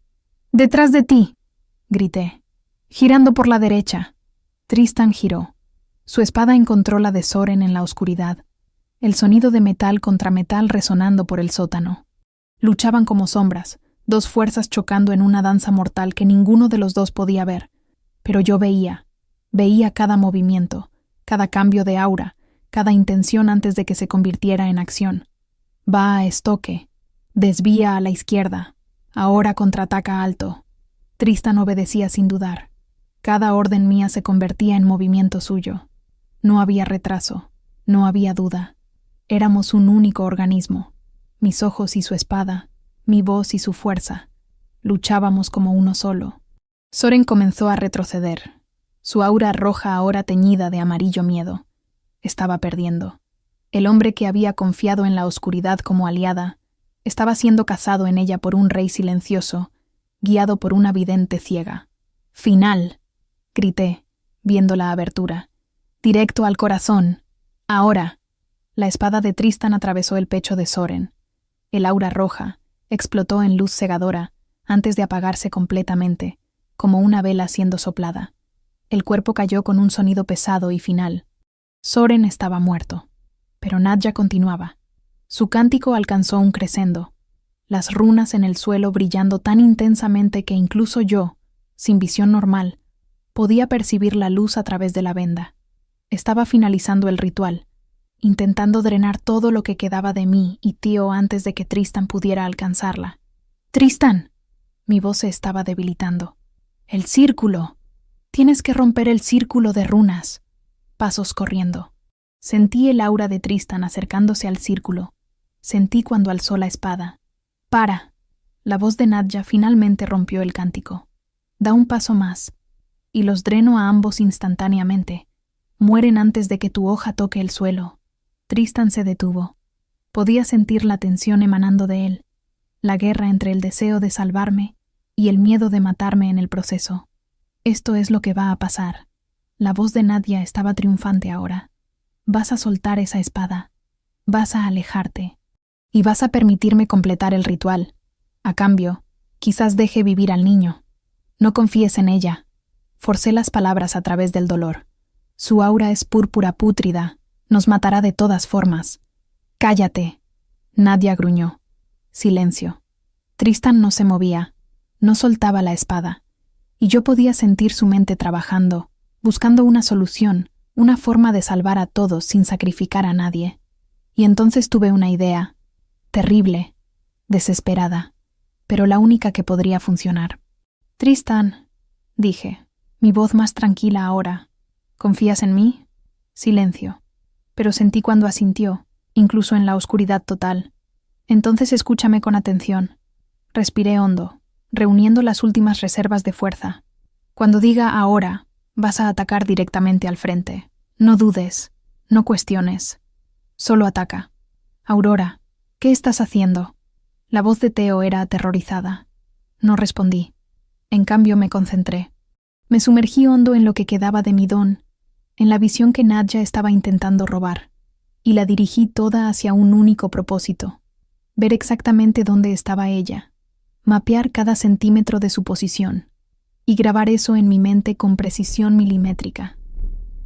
«¡Detrás de ti!», grité, girando por la derecha. Tristan giró. Su espada encontró la de Soren en la oscuridad, el sonido de metal contra metal resonando por el sótano. Luchaban como sombras, 2 fuerzas chocando en una danza mortal que ninguno de los dos podía ver. Pero yo veía cada movimiento, cada cambio de aura, cada intención antes de que se convirtiera en acción. Va a estoque, desvía a la izquierda, ahora contraataca alto. Tristan obedecía sin dudar. Cada orden mía se convertía en movimiento suyo. No había retraso, no había duda. Éramos un único organismo, mis ojos y su espada, mi voz y su fuerza. Luchábamos como uno solo. Soren comenzó a retroceder, su aura roja ahora teñida de amarillo miedo. Estaba perdiendo. El hombre que había confiado en la oscuridad como aliada Estaba siendo cazado en ella por un rey silencioso, guiado por una vidente ciega. «Final», grité, viendo la abertura. «Directo al corazón. Ahora». La espada de Tristan atravesó el pecho de Soren. El aura roja explotó en luz cegadora antes de apagarse completamente, como una vela siendo soplada. El cuerpo cayó con un sonido pesado y final. Soren estaba muerto, pero Nadja continuaba. Su cántico alcanzó un crescendo, las runas en el suelo brillando tan intensamente que incluso yo, sin visión normal, podía percibir la luz a través de la venda. Estaba finalizando el ritual, intentando drenar todo lo que quedaba de mí y Tío antes de que Tristan pudiera alcanzarla. «¡Tristan!» Mi voz se estaba debilitando. «¡El círculo! Tienes que romper el círculo de runas». Pasos corriendo. Sentí el aura de Tristan acercándose al círculo. Sentí cuando alzó la espada. «¡Para!» La voz de Nadja finalmente rompió el cántico. «Da un paso más, y los dreno a ambos instantáneamente. Mueren antes de que tu hoja toque el suelo». Tristan se detuvo. Podía sentir la tensión emanando de él, la guerra entre el deseo de salvarme y el miedo de matarme en el proceso. «Esto es lo que va a pasar». La voz de Nadia estaba triunfante ahora. «Vas a soltar esa espada. Vas a alejarte. Y vas a permitirme completar el ritual. A cambio, quizás deje vivir al niño. No confíes en ella». Forcé las palabras a través del dolor. «Su aura es púrpura pútrida. Nos matará de todas formas». «Cállate». Nadia gruñó. Silencio. Tristan no se movía. No soltaba la espada. Y yo podía sentir su mente trabajando, buscando una solución, una forma de salvar a todos sin sacrificar a nadie. Y entonces tuve una idea. Terrible. Desesperada. Pero la única que podría funcionar. «Tristan», dije, mi voz más tranquila ahora. «¿Confías en mí?» Silencio. Pero sentí cuando asintió, incluso en la oscuridad total. «Entonces escúchame con atención». Respiré hondo, reuniendo las últimas reservas de fuerza. «Cuando diga ahora, vas a atacar directamente al frente. No dudes, no cuestiones. Solo ataca». «Aurora, ¿qué estás haciendo?» La voz de Teo era aterrorizada. No respondí. En cambio me concentré. Me sumergí hondo en lo que quedaba de mi don, en la visión que Nadja estaba intentando robar, y la dirigí toda hacia un único propósito: ver exactamente dónde estaba ella, mapear cada centímetro de su posición, y grabar eso en mi mente con precisión milimétrica.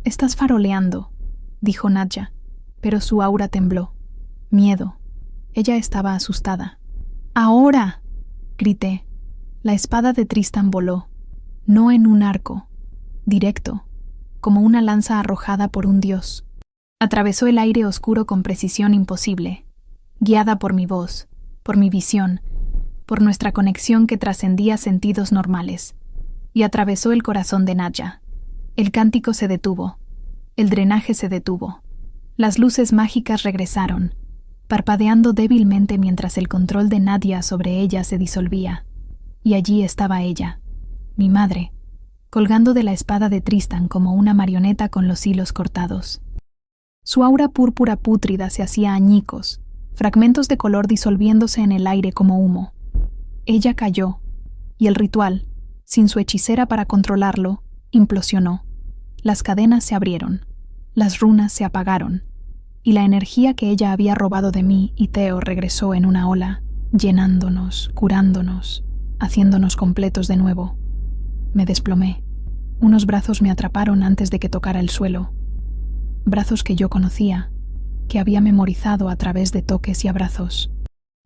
«Estás faroleando», dijo Nadja, pero su aura tembló. Miedo. Ella estaba asustada. «¡Ahora!», grité. La espada de Tristan voló, no en un arco, directo, como una lanza arrojada por un dios. Atravesó el aire oscuro con precisión imposible, guiada por mi voz, por mi visión, por nuestra conexión que trascendía sentidos normales, y atravesó el corazón de Nadja. El cántico se detuvo, el drenaje se detuvo, las luces mágicas regresaron, parpadeando débilmente mientras el control de Nadia sobre ella se disolvía. Y allí estaba ella, mi madre, colgando de la espada de Tristan como una marioneta con los hilos cortados. Su aura púrpura pútrida se hacía añicos, fragmentos de color disolviéndose en el aire como humo. Ella cayó, y el ritual, sin su hechicera para controlarlo, implosionó. Las cadenas se abrieron, las runas se apagaron, y la energía que ella había robado de mí y Teo regresó en una ola, llenándonos, curándonos, haciéndonos completos de nuevo. Me desplomé. Unos brazos me atraparon antes de que tocara el suelo. Brazos que yo conocía, que había memorizado a través de toques y abrazos.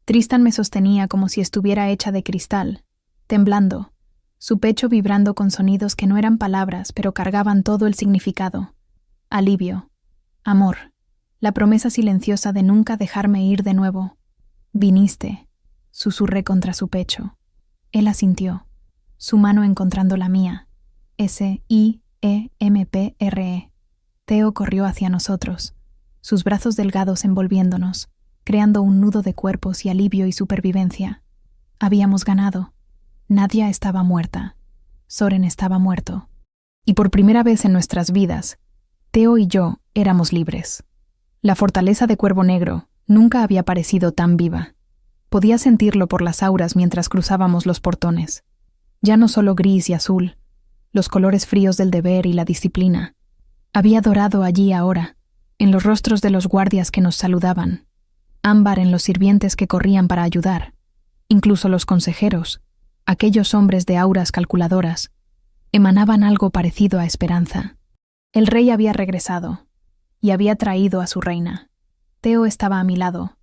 Tristan me sostenía como si estuviera hecha de cristal, temblando, su pecho vibrando con sonidos que no eran palabras, pero cargaban todo el significado. Alivio, amor, la promesa silenciosa de nunca dejarme ir de nuevo. «Viniste», susurré contra su pecho. Él asintió, su mano encontrando la mía. S-I-E-M-P-R-E. Teo corrió hacia nosotros, sus brazos delgados envolviéndonos, creando un nudo de cuerpos y alivio y supervivencia. Habíamos ganado. Nadia estaba muerta. Soren estaba muerto. Y por primera vez en nuestras vidas, Teo y yo éramos libres. La fortaleza de Cuervo Negro nunca había parecido tan viva. Podía sentirlo por las auras mientras cruzábamos los portones. Ya no solo gris y azul, los colores fríos del deber y la disciplina. Había dorado allí ahora, en los rostros de los guardias que nos saludaban, ámbar en los sirvientes que corrían para ayudar, incluso los consejeros, aquellos hombres de auras calculadoras, emanaban algo parecido a esperanza. El rey había regresado, y había traído a su reina. Theo estaba a mi lado,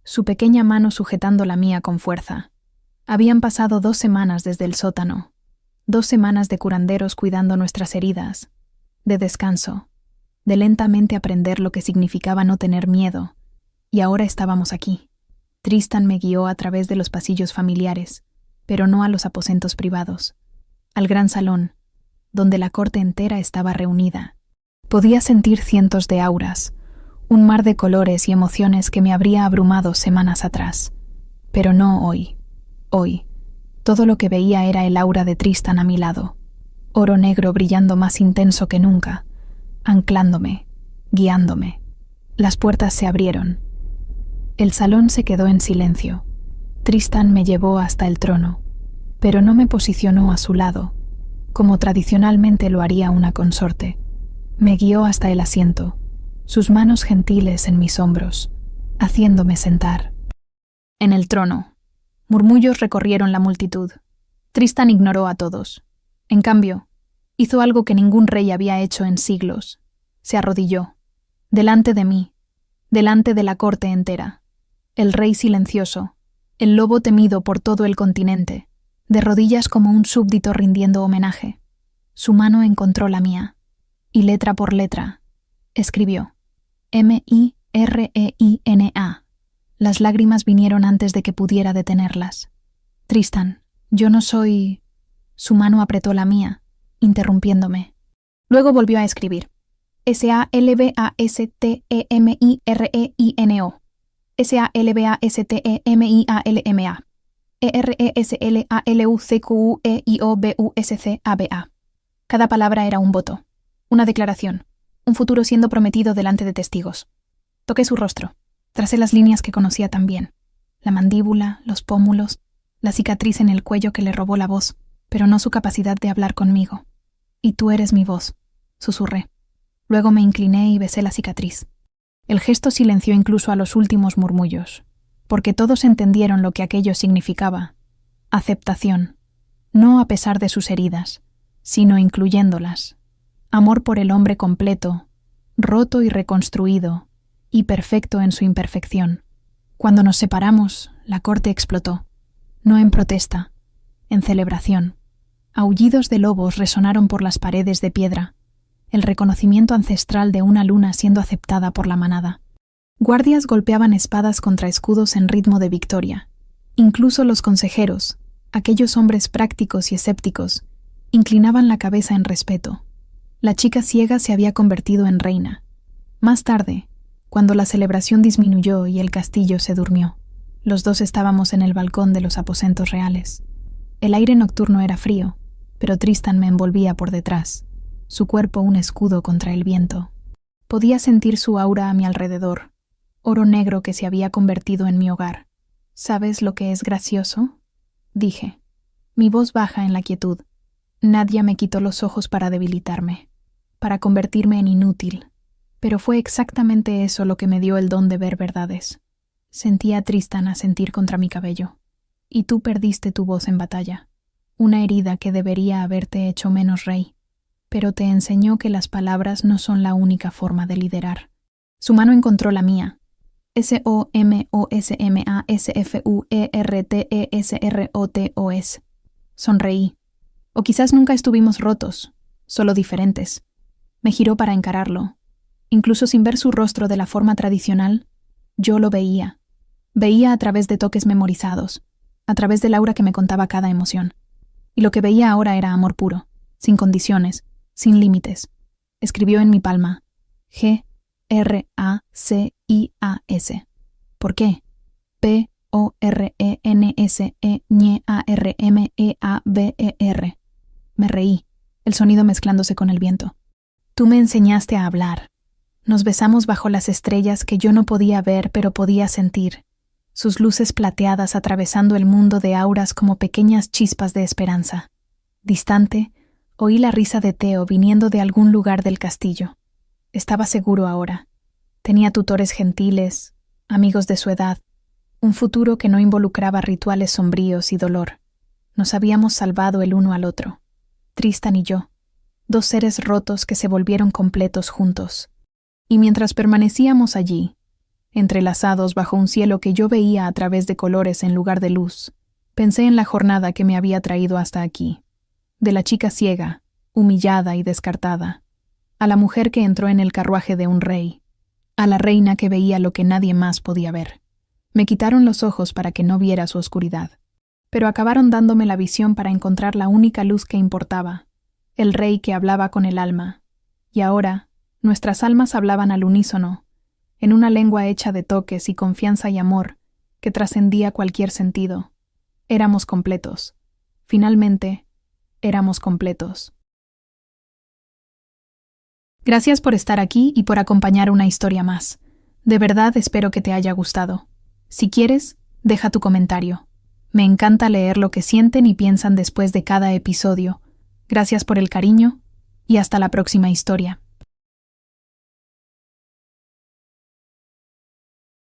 su pequeña mano sujetando la mía con fuerza. Habían pasado 2 semanas desde el sótano, 2 semanas de curanderos cuidando nuestras heridas, de descanso, de lentamente aprender lo que significaba no tener miedo, y ahora estábamos aquí. Tristan me guió a través de los pasillos familiares, pero no a los aposentos privados, al gran salón, donde la corte entera estaba reunida. Podía sentir cientos de auras, un mar de colores y emociones que me habría abrumado semanas atrás. Pero no hoy. Hoy, todo lo que veía era el aura de Tristan a mi lado, oro negro brillando más intenso que nunca, anclándome, guiándome. Las puertas se abrieron. El salón se quedó en silencio. Tristan me llevó hasta el trono, pero no me posicionó a su lado, como tradicionalmente lo haría una consorte. Me guió hasta el asiento, sus manos gentiles en mis hombros, haciéndome sentar. En el trono, murmullos recorrieron la multitud. Tristan ignoró a todos. En cambio, hizo algo que ningún rey había hecho en siglos. Se arrodilló, delante de mí, delante de la corte entera. El rey silencioso, el lobo temido por todo el continente, de rodillas como un súbdito rindiendo homenaje. Su mano encontró la mía, y letra por letra, escribió: M-I-R-E-I-N-A. Las lágrimas vinieron antes de que pudiera detenerlas. Tristan, yo no soy... Su mano apretó la mía, interrumpiéndome. Luego volvió a escribir: S-A-L-B-A-S-T-E-M-I-R-E-I-N-O. S-A-L-B-A-S-T-E-M-I-A-L-M-A. E-R-E-S-L-A-L-U-C-Q-U-E-I-O-B-U-S-C-A-B-A. Cada palabra era un voto, una declaración, un futuro siendo prometido delante de testigos. Toqué su rostro, tracé las líneas que conocía tan bien, la mandíbula, los pómulos, la cicatriz en el cuello que le robó la voz, pero no su capacidad de hablar conmigo. Y tú eres mi voz, susurré. Luego me incliné y besé la cicatriz. El gesto silenció incluso a los últimos murmullos, porque todos entendieron lo que aquello significaba: aceptación, no a pesar de sus heridas, sino incluyéndolas. Amor por el hombre completo, roto y reconstruido, y perfecto en su imperfección. Cuando nos separamos, la corte explotó, no en protesta, en celebración. Aullidos de lobos resonaron por las paredes de piedra, el reconocimiento ancestral de una luna siendo aceptada por la manada. Guardias golpeaban espadas contra escudos en ritmo de victoria. Incluso los consejeros, aquellos hombres prácticos y escépticos, inclinaban la cabeza en respeto. La chica ciega se había convertido en reina. Más tarde, cuando la celebración disminuyó y el castillo se durmió, los dos estábamos en el balcón de los aposentos reales. El aire nocturno era frío, pero Tristan me envolvía por detrás, su cuerpo un escudo contra el viento. Podía sentir su aura a mi alrededor, oro negro que se había convertido en mi hogar. ¿Sabes lo que es gracioso?, dije, mi voz baja en la quietud. Nadia me quitó los ojos para debilitarme, para convertirme en inútil, pero fue exactamente eso lo que me dio el don de ver verdades. Sentía a Tristan asentir contra mi cabello. Y tú perdiste tu voz en batalla, una herida que debería haberte hecho menos rey, pero te enseñó que las palabras no son la única forma de liderar. Su mano encontró la mía. S-O-M-O-S-M-A-S-F-U-E-R-T-E-S-R-O-T-O-S. Sonreí. O quizás nunca estuvimos rotos, solo diferentes. Me giró para encararlo. Incluso sin ver su rostro de la forma tradicional, yo lo veía. Veía a través de toques memorizados, a través del aura que me contaba cada emoción. Y lo que veía ahora era amor puro, sin condiciones, sin límites. Escribió en mi palma: G-R-A-C-I-A-S. ¿Por qué? P-O-R-E-N-S-E-Ñ-A-R-M-E-A-B-E-R. Me reí, el sonido mezclándose con el viento. Tú me enseñaste a hablar. Nos besamos bajo las estrellas que yo no podía ver pero podía sentir. sus luces plateadas atravesando el mundo de auras como pequeñas chispas de esperanza. Distante, oí la risa de Theo viniendo de algún lugar del castillo. Estaba seguro ahora. Tenía tutores gentiles, amigos de su edad, un futuro que no involucraba rituales sombríos y dolor. Nos habíamos salvado el uno al otro, Tristan y yo, dos seres rotos que se volvieron completos juntos. Y mientras permanecíamos allí, entrelazados bajo un cielo que yo veía a través de colores en lugar de luz, pensé en la jornada que me había traído hasta aquí, de la chica ciega, humillada y descartada, a la mujer que entró en el carruaje de un rey, a la reina que veía lo que nadie más podía ver. Me quitaron los ojos para que no viera su oscuridad, pero acabaron dándome la visión para encontrar la única luz que importaba, el rey que hablaba con el alma, y ahora nuestras almas hablaban al unísono, en una lengua hecha de toques y confianza y amor que trascendía cualquier sentido. Éramos completos. Finalmente, éramos completos. Gracias por estar aquí y por acompañar una historia más. De verdad espero que te haya gustado. Si quieres, deja tu comentario. Me encanta leer lo que sienten y piensan después de cada episodio. Gracias por el cariño y hasta la próxima historia.